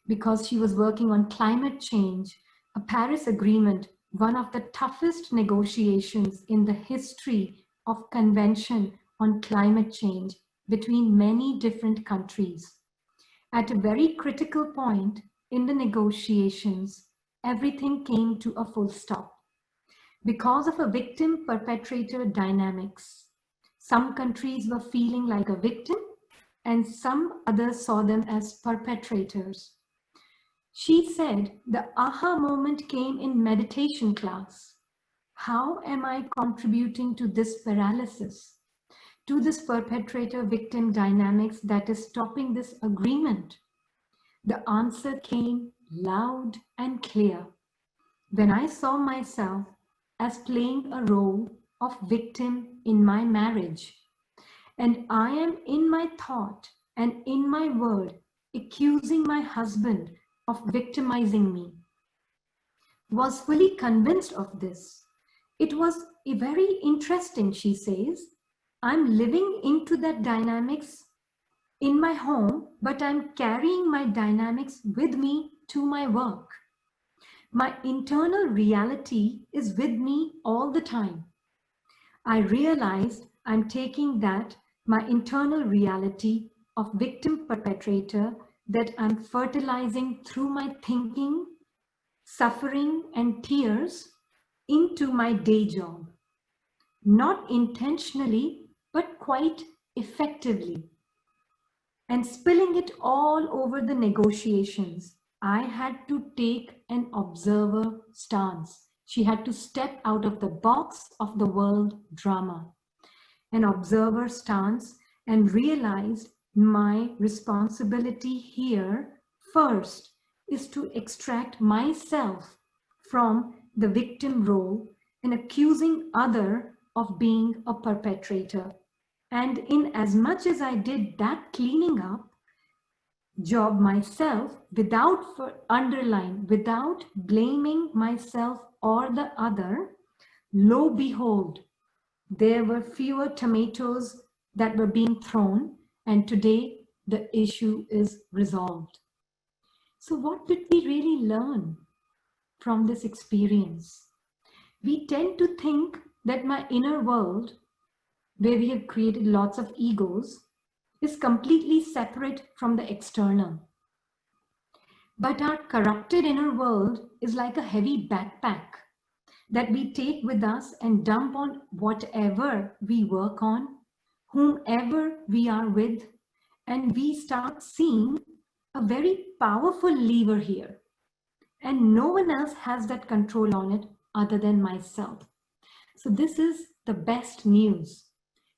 because she was working on climate change. A Paris Agreement, one of the toughest negotiations in the history of Convention on Climate Change between many different countries. At a very critical point in the negotiations, everything came to a full stop because of a victim-perpetrator dynamics. Some countries were feeling like a victim, and some others saw them as perpetrators. She said the aha moment came in meditation class. How am I contributing to this paralysis, to this perpetrator-victim dynamics that is stopping this agreement? The answer came loud and clear when I saw myself as playing a role of victim in my marriage. And I am in my thought and in my word accusing my husband of victimizing me. Was fully convinced of this. It was very interesting, she says. I'm living into that dynamics in my home, but I'm carrying my dynamics with me to my work. My internal reality is with me all the time. I realized I'm taking that, my internal reality of victim perpetrator, that I'm fertilizing through my thinking, suffering, and tears into my day job. Not intentionally, but quite effectively. And spilling it all over the negotiations, I had to take an observer stance. She had to step out of the box of the world drama, an observer stance, and realized my responsibility here first is to extract myself from the victim role and accusing other of being a perpetrator. And in as much as I did that cleaning up job myself, without blaming myself or the other, lo behold, there were fewer tomatoes that were being thrown, and today the issue is resolved. So what did we really learn from this experience? We tend to think that my inner world, where we have created lots of egos, is completely separate from the external. But our corrupted inner world is like a heavy backpack that we take with us and dump on whatever we work on, whomever we are with, and we start seeing a very powerful lever here. And no one else has that control on it other than myself. So this is the best news.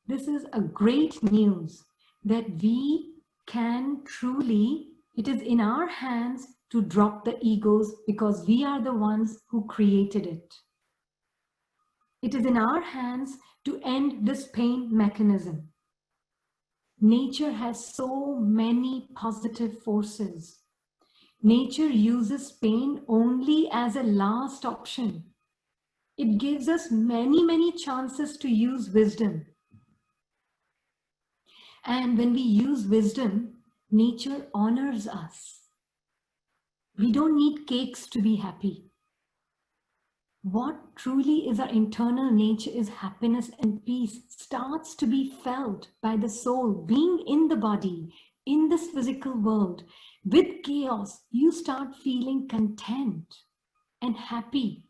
This is a great news that we can truly, it is in our hands to drop the egos because we are the ones who created it. It is in our hands to end this pain mechanism. Nature has so many positive forces. Nature uses pain only as a last option. It gives us many, many chances to use wisdom. And when we use wisdom, nature honors us. We don't need cakes to be happy. What truly is our internal nature is happiness and peace starts to be felt by the soul being in the body, in this physical world. With chaos, you start feeling content and happy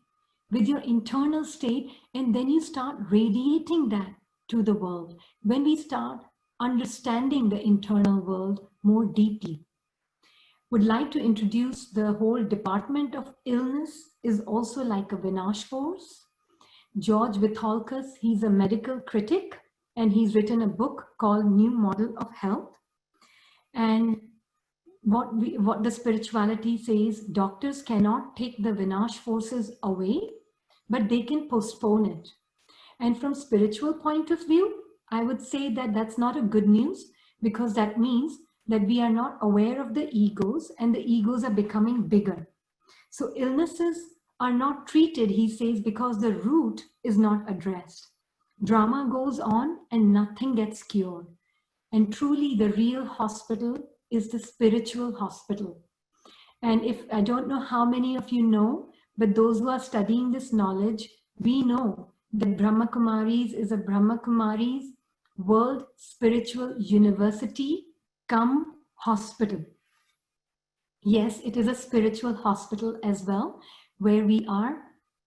with your internal state, and then you start radiating that to the world when we start understanding the internal world more deeply. Would like to introduce the whole department of illness is also like a Vinash force. George Vitholkas, he's a medical critic, and he's written a book called New Model of Health. And what the spirituality says, doctors cannot take the Vinash forces away, but they can postpone it. And from spiritual point of view, I would say that that's not a good news, because that means that we are not aware of the egos and the egos are becoming bigger. So illnesses are not treated, he says, because the root is not addressed. Drama goes on and nothing gets cured. And truly the real hospital is the spiritual hospital. And if I don't know how many of you know, but those who are studying this knowledge, we know that BRAHMAKUMARIS is a BRAHMAKUMARIS World Spiritual University come hospital. Yes, it is a spiritual hospital as well, where we are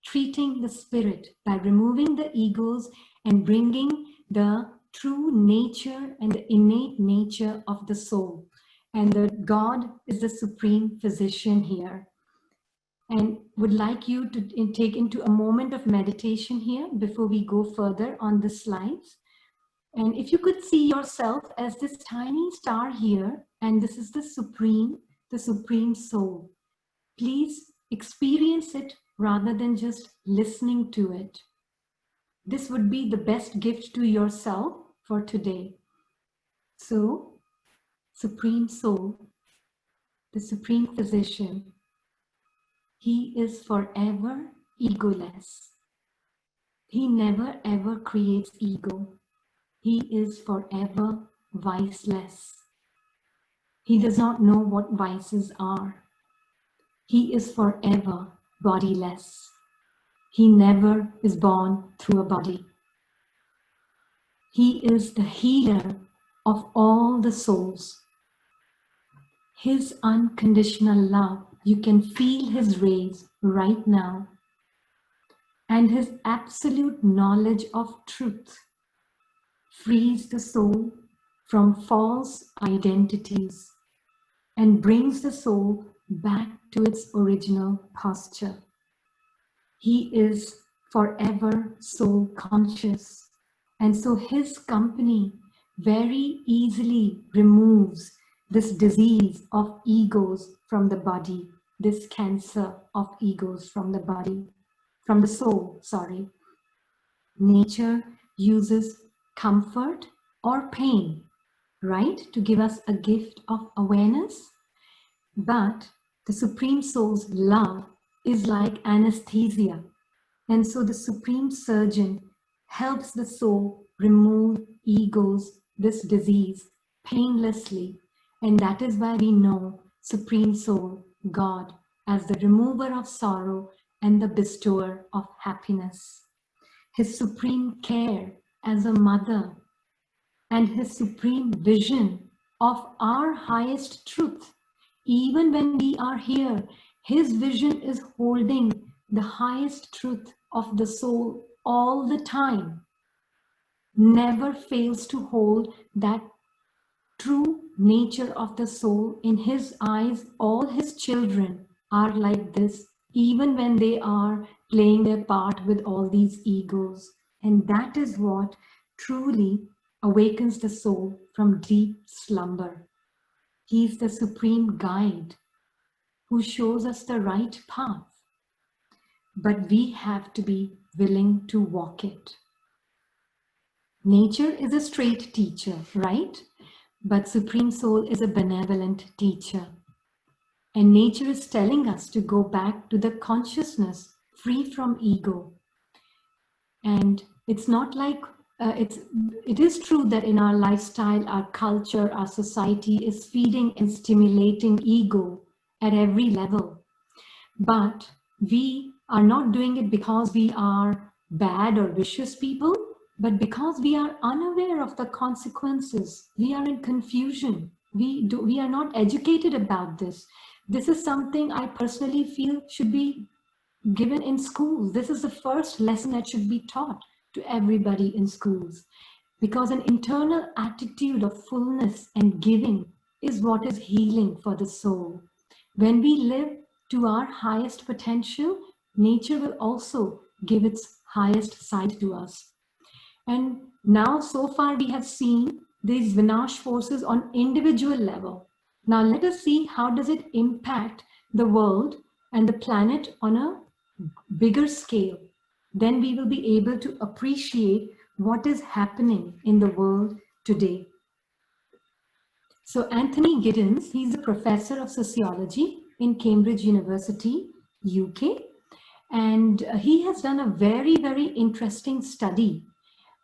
treating the spirit by removing the egos and bringing the true nature and the innate nature of the soul. And the God is the supreme physician here. And would like you to take into a moment of meditation here before we go further on the slides. And if you could see yourself as this tiny star here, and this is the supreme soul. Please experience it rather than just listening to it. This would be the best gift to yourself for today. So, Supreme Soul, the Supreme Physician, he is forever egoless. He never ever creates ego. He is forever viceless. He does not know what vices are. He is forever bodiless. He never is born through a body. He is the healer of all the souls. His unconditional love, you can feel his rays right now. And his absolute knowledge of truth frees the soul from false identities and brings the soul back to its original posture. He is forever soul conscious, and so his company very easily removes this disease of egos from the body, this cancer of egos from the body, from the soul, sorry. Nature uses comfort or pain, right, to give us a gift of awareness. But the Supreme Soul's love is like anesthesia. And so the Supreme Surgeon helps the soul remove egos, this disease, painlessly. And that is why we know Supreme Soul, God, as the remover of sorrow and the bestower of happiness. His supreme care as a mother and his supreme vision of our highest truth. Even when we are here, his vision is holding the highest truth of the soul all the time. Never fails to hold that true nature of the soul. In his eyes, all his children are like this, even when they are playing their part with all these egos. And that is what truly awakens the soul from deep slumber. He is the supreme guide who shows us the right path. But we have to be willing to walk it. Nature is a straight teacher, right? But Supreme Soul is a benevolent teacher. And nature is telling us to go back to the consciousness free from ego. And it's not like, it is true that in our lifestyle, our culture, our society is feeding and stimulating ego at every level. But we are not doing it because we are bad or vicious people, but because we are unaware of the consequences. We are in confusion. We are not educated about this. This is something I personally feel should be given in schools. This is the first lesson that should be taught to everybody in schools, because an internal attitude of fullness and giving is what is healing for the soul. When we live to our highest potential, nature will also give its highest side to us. And now, so far, we have seen these Vinash forces on individual level. Now, let us see how does it impact the world and the planet on a bigger scale. Then we will be able to appreciate what is happening in the world today. So Anthony Giddens, he's a professor of sociology in Cambridge University, UK. And he has done a very, very interesting study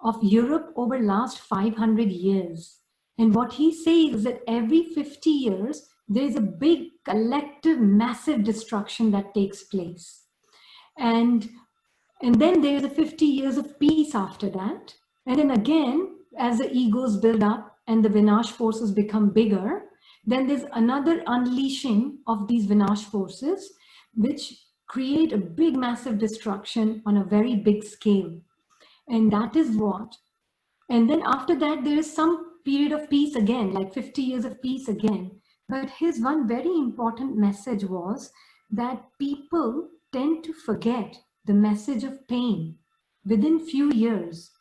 of Europe over last 500 years. And what he says is that every 50 years, there's a big collective, massive destruction that takes place. And then there's a 50 years of peace after that. And then again, as the egos build up and the Vinash forces become bigger, then there's another unleashing of these Vinash forces, which create a big, massive destruction on a very big scale. And that is what. And then after that, there is some period of peace again, like 50 years of peace again. But his one very important message was that people tend to forget the message of pain within few years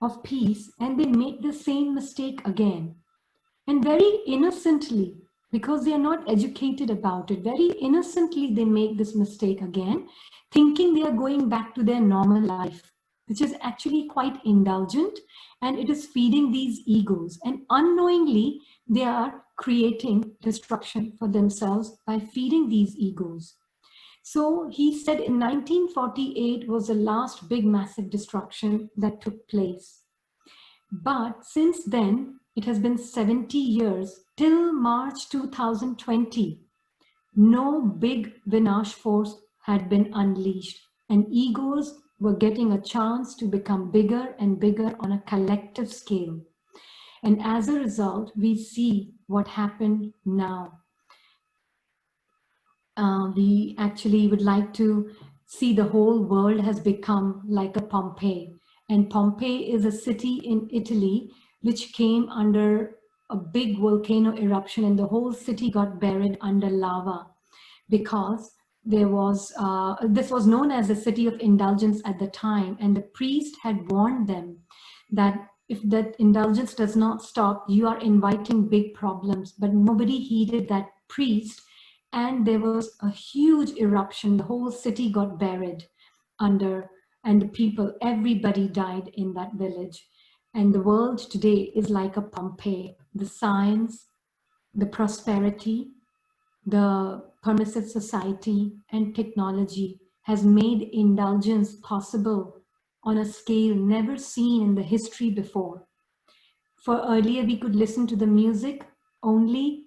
of peace, and they make the same mistake again. And very innocently, because they are not educated about it, very innocently they make this mistake again, thinking they are going back to their normal life, which is actually quite indulgent, and it is feeding these egos. And unknowingly, they are creating destruction for themselves by feeding these egos. So he said in 1948 was the last big massive destruction that took place. But since then, it has been 70 years till March 2020. No big Vinash force had been unleashed, and egos were getting a chance to become bigger and bigger on a collective scale. And as a result, we see what happened now. We actually would like to see the whole world has become like a Pompeii. And Pompeii is a city in Italy which came under a big volcano eruption, and the whole city got buried under lava because there was, this was known as the city of indulgence at the time, and the priest had warned them that if that indulgence does not stop, you are inviting big problems. But nobody heeded that priest, and there was a huge eruption. The whole city got buried under, and the people, everybody died in that village. And the world today is like a Pompeii. The science, the prosperity, the permissive society, and technology has made indulgence possible on a scale never seen in the history before. For earlier, we could listen to the music only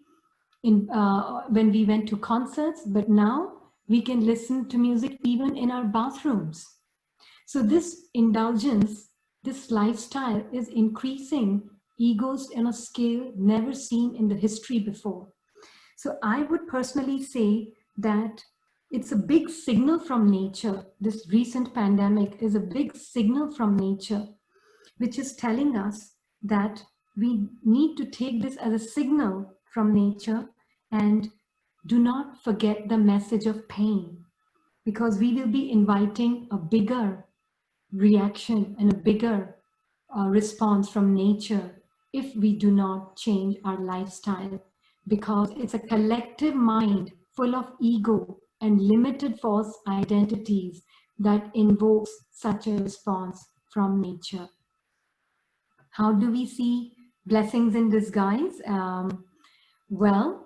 when we went to concerts, but now we can listen to music even in our bathrooms. So this indulgence, this lifestyle is increasing egos on a scale never seen in the history before. So I would personally say that it's a big signal from nature. This recent pandemic is a big signal from nature, which is telling us that we need to take this as a signal from nature and do not forget the message of pain, because we will be inviting a bigger reaction and a bigger response from nature if we do not change our lifestyle, because it's a collective mind full of ego and limited false identities that invokes such a response from nature. How do we see blessings in disguise? Well,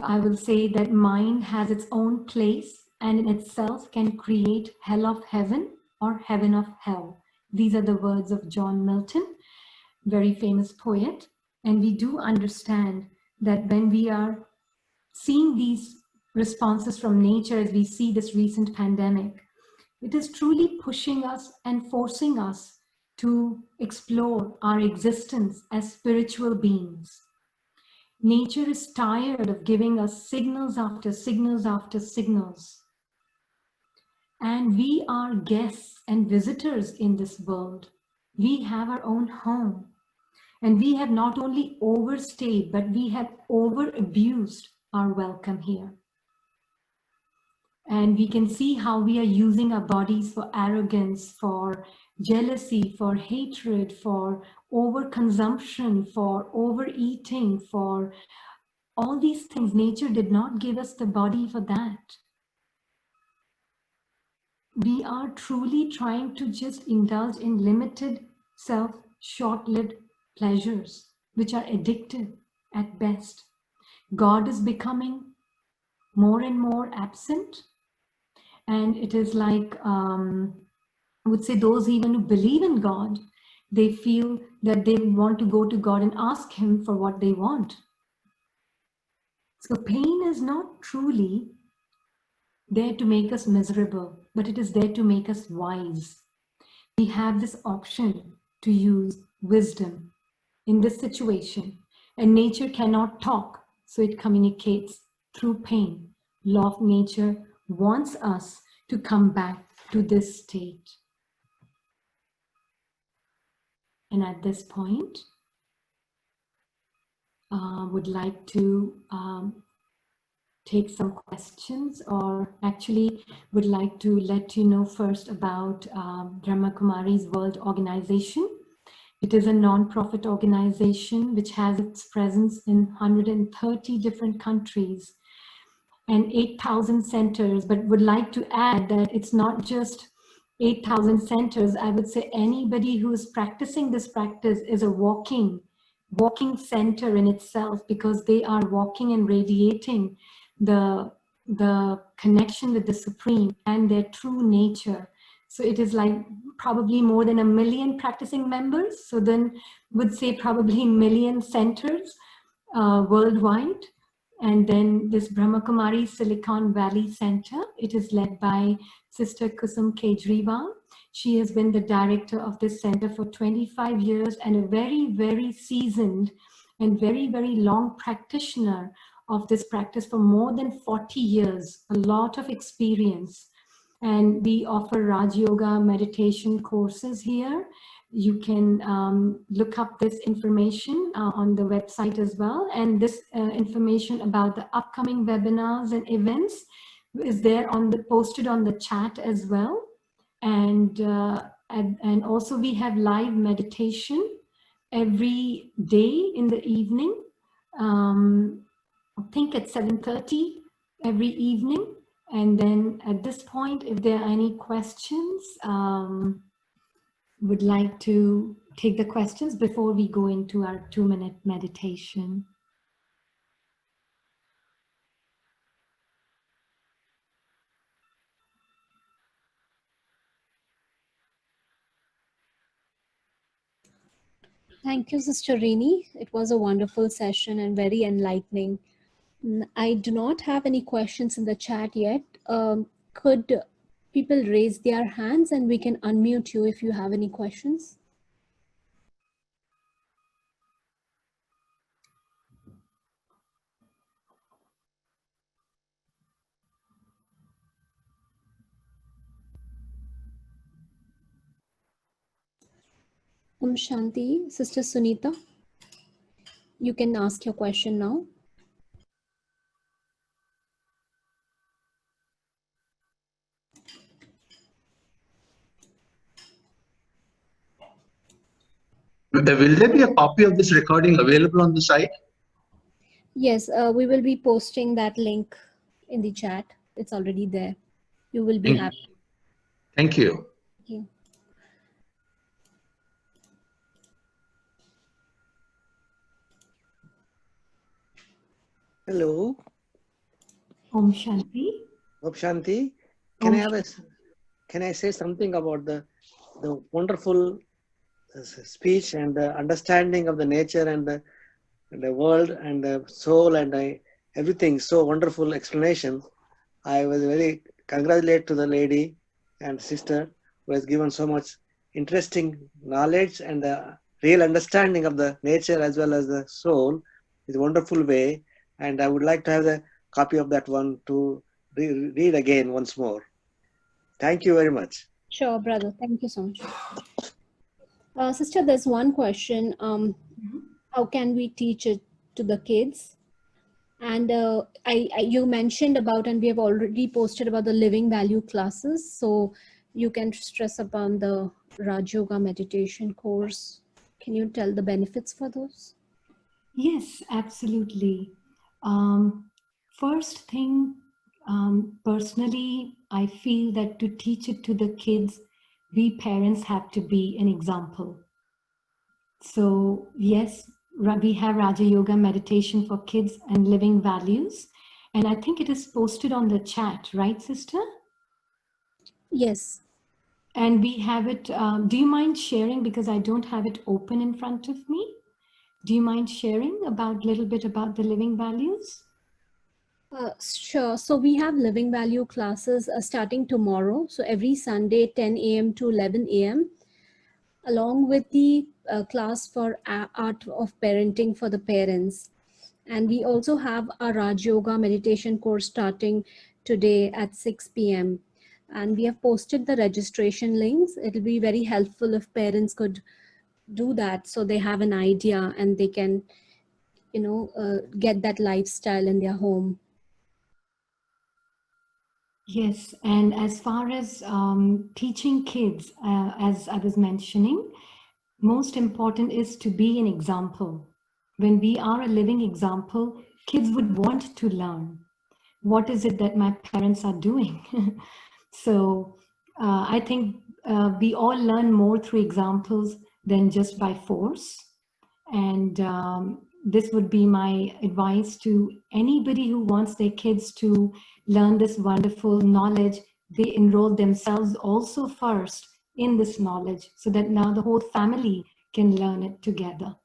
I will say that mind has its own place and in itself can create hell of heaven or heaven of hell. These are the words of John Milton, very famous poet. And we do understand that when we are seeing these responses from nature, as we see this recent pandemic, it is truly pushing us and forcing us to explore our existence as spiritual beings. Nature is tired of giving us signals after signals after signals. And we are guests and visitors in this world. We have our own home. And we have not only overstayed, but we have over-abused our welcome here. And we can see how we are using our bodies for arrogance, for jealousy, for hatred, for overconsumption, for overeating, for all these things. Nature did not give us the body for that. We are truly trying to just indulge in limited short-lived pleasures which are addictive at best. God is becoming more and more absent, and it is like, I would say those even who believe in God, they feel that they want to go to God and ask Him for what they want. So pain is not truly there to make us miserable, but it is there to make us wise. We have this option to use wisdom in this situation, and nature cannot talk, so it communicates through pain. Law of nature wants us to come back to this state. And at this point, would like to take some questions, or actually would like to let you know first about BRAHMAKUMARIS World Organization. It is a non-profit organization which has its presence in 130 different countries and 8,000 centers, but would like to add that it's not just 8,000 centers. I would say anybody who is practicing this practice is a walking center in itself, because they are walking and radiating the connection with the Supreme and their true nature. So it is like probably more than 1 million practicing members. So then would say probably 1 million centers worldwide. And then this BRAHMAKUMARIS Silicon Valley Center, it is led by Sister Kusum Kejriwal. She has been the director of this center for 25 years and a very, very seasoned and very, very long practitioner of this practice for more than 40 years, a lot of experience. And we offer Raj Yoga meditation courses here. You can look up this information on the website as well. And this information about the upcoming webinars and events is there posted on the chat as well. And also we have live meditation every day in the evening. I think at 7:30 every evening. And then at this point, if there are any questions, would like to take the questions before we go into our 2-minute meditation. Thank you, Sister Rini. It was a wonderful session and very enlightening. I do not have any questions in the chat yet. Could people raise their hands and we can unmute you if you have any questions? Shanti, Sister Sunita, you can ask your question now. Will there be a copy of this recording available on the site? Yes, we will be posting that link in the chat. It's already there. You will be happy. Thank you. Thank you. Hello. Om Shanti. Om Shanti. Can I say something about the wonderful speech and the understanding of the nature and the world and the soul and everything? So wonderful explanation. I was very congratulate to the lady and sister who has given so much interesting knowledge and the real understanding of the nature as well as the soul in a wonderful way. And I would like to have the copy of that one to read again once more. Thank you very much. Sure, brother. Thank you so much. Sister, there's one question. How can we teach it to the kids? And you mentioned about, and we have already posted about the living value classes. So you can stress upon the Raj Yoga meditation course. Can you tell the benefits for those? Yes, absolutely. First thing, personally, I feel that to teach it to the kids, we parents have to be an example. So yes, we have Raja Yoga meditation for kids and living values. And I think it is posted on the chat, right, sister? Yes. And we have it, do you mind sharing, because I don't have it open in front of me? Do you mind sharing about little bit about the living values? Sure. So we have living value classes starting tomorrow. So every Sunday, 10 a.m. to 11 a.m., along with the class for art of parenting for the parents. And we also have a Raj Yoga meditation course starting today at 6 p.m. And we have posted the registration links. It'll be very helpful if parents could do that so they have an idea and they can, get that lifestyle in their home. Yes, and as far as teaching kids, as I was mentioning, most important is to be an example. When we are a living example, kids would want to learn. What is it that my parents are doing? So I think we all learn more through examples than just by force. And this would be my advice to anybody who wants their kids to learn this wonderful knowledge. They enroll themselves also first in this knowledge so that now the whole family can learn it together.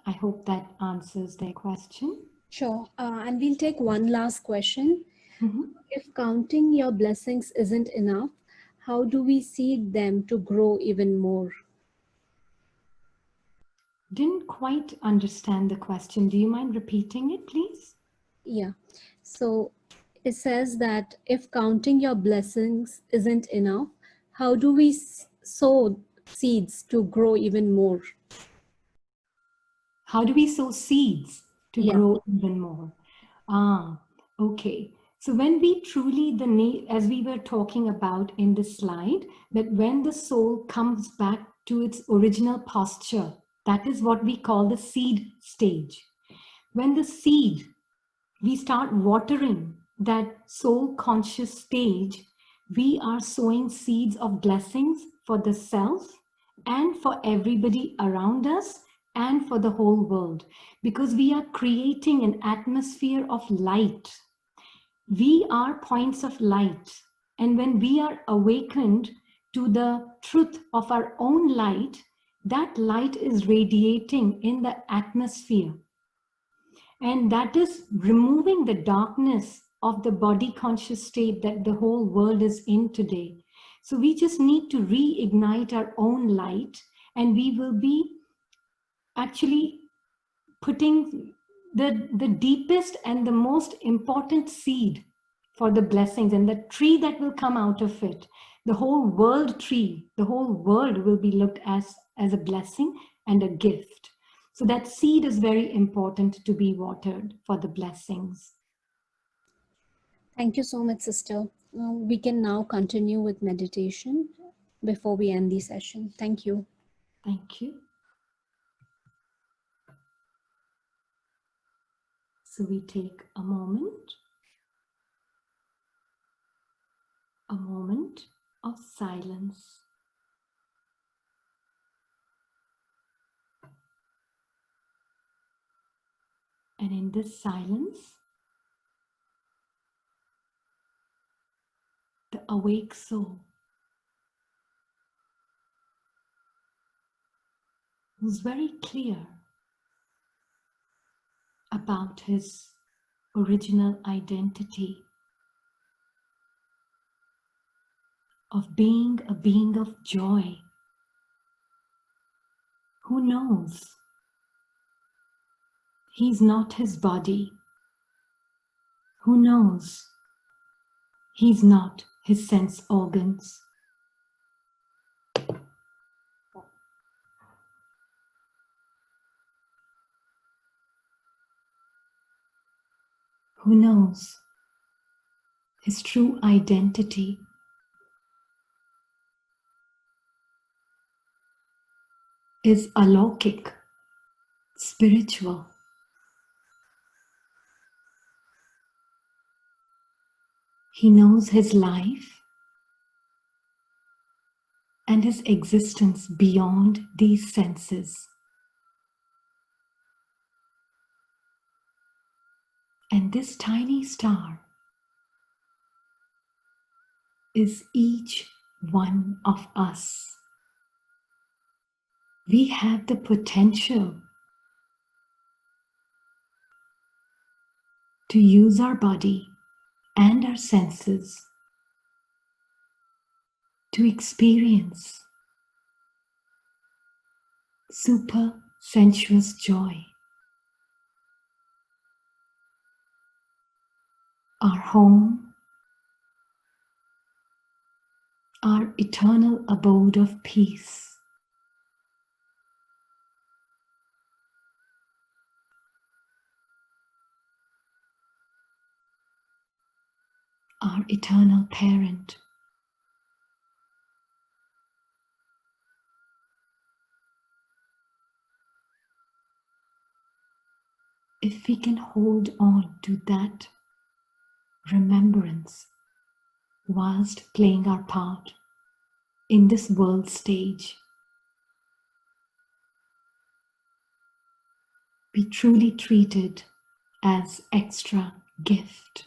I hope that answers their question. Sure. And we'll take one last question. Mm-hmm. If counting your blessings isn't enough, how do we seed them to grow even more? Didn't quite understand the question. Do you mind repeating it, please? Yeah. So it says that if counting your blessings isn't enough, how do we sow seeds to grow even more? How do we sow seeds to Yeah. grow even more? Okay. So when we truly, as we were talking about in this slide, that when the soul comes back to its original posture, that is what we call the seed stage. When the seed, we start watering that soul conscious stage, we are sowing seeds of blessings for the self and for everybody around us and for the whole world, because we are creating an atmosphere of light. We are points of light. And when we are awakened to the truth of our own light, that light is radiating in the atmosphere. And that is removing the darkness of the body conscious state that the whole world is in today. So we just need to reignite our own light, and we will be actually putting the deepest and the most important seed for the blessings and the tree that will come out of it. The whole world tree, the whole world will be looked as a blessing and a gift. So that seed is very important to be watered for the blessings. Thank you so much, sister. We can now continue with meditation before we end the session. Thank you. Thank you. So we take a moment of silence. And in this silence, the awake soul, who's very clear about his original identity of being a being of joy. Who knows? He's not his body. Who knows? He's not his sense organs. Who knows? His true identity is alokik, spiritual. He knows his life and his existence beyond these senses. And this tiny star is each one of us. We have the potential to use our body and our senses to experience super sensuous joy. Our home, our eternal abode of peace. Our eternal parent. If we can hold on to that remembrance whilst playing our part in this world stage, be truly treated as extra gift.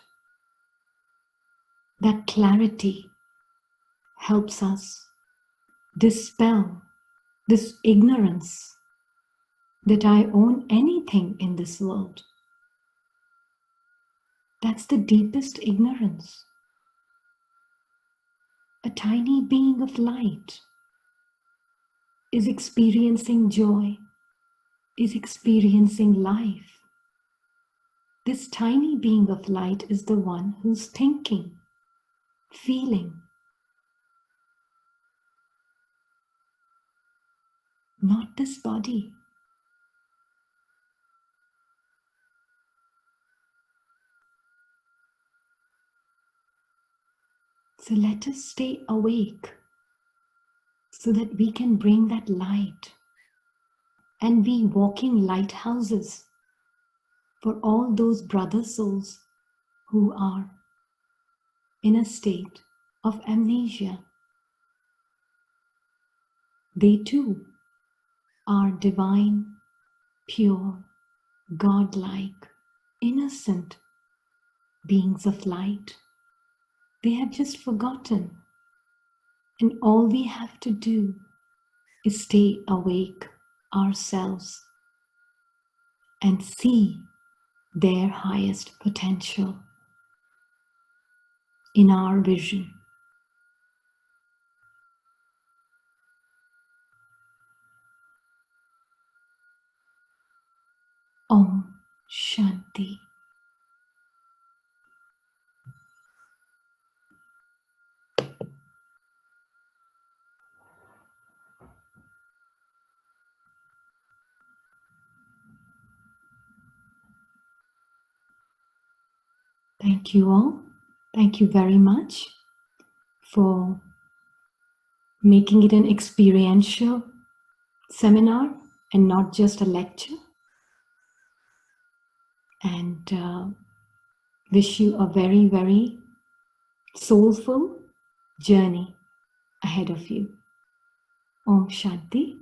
That clarity helps us dispel this ignorance that I own anything in this world. That's the deepest ignorance. A tiny being of light is experiencing joy, is experiencing life. This tiny being of light is the one who's thinking, feeling, not this body. So let us stay awake so that we can bring that light and be walking lighthouses for all those brother souls who are in a state of amnesia. They too are divine, pure, godlike, innocent beings of light. They have just forgotten, and all we have to do is stay awake ourselves and see their highest potential in our vision. Om Shanti. Thank you all. Thank you very much for making it an experiential seminar and not just a lecture. And wish you a very, very soulful journey ahead of you. Om Shanti.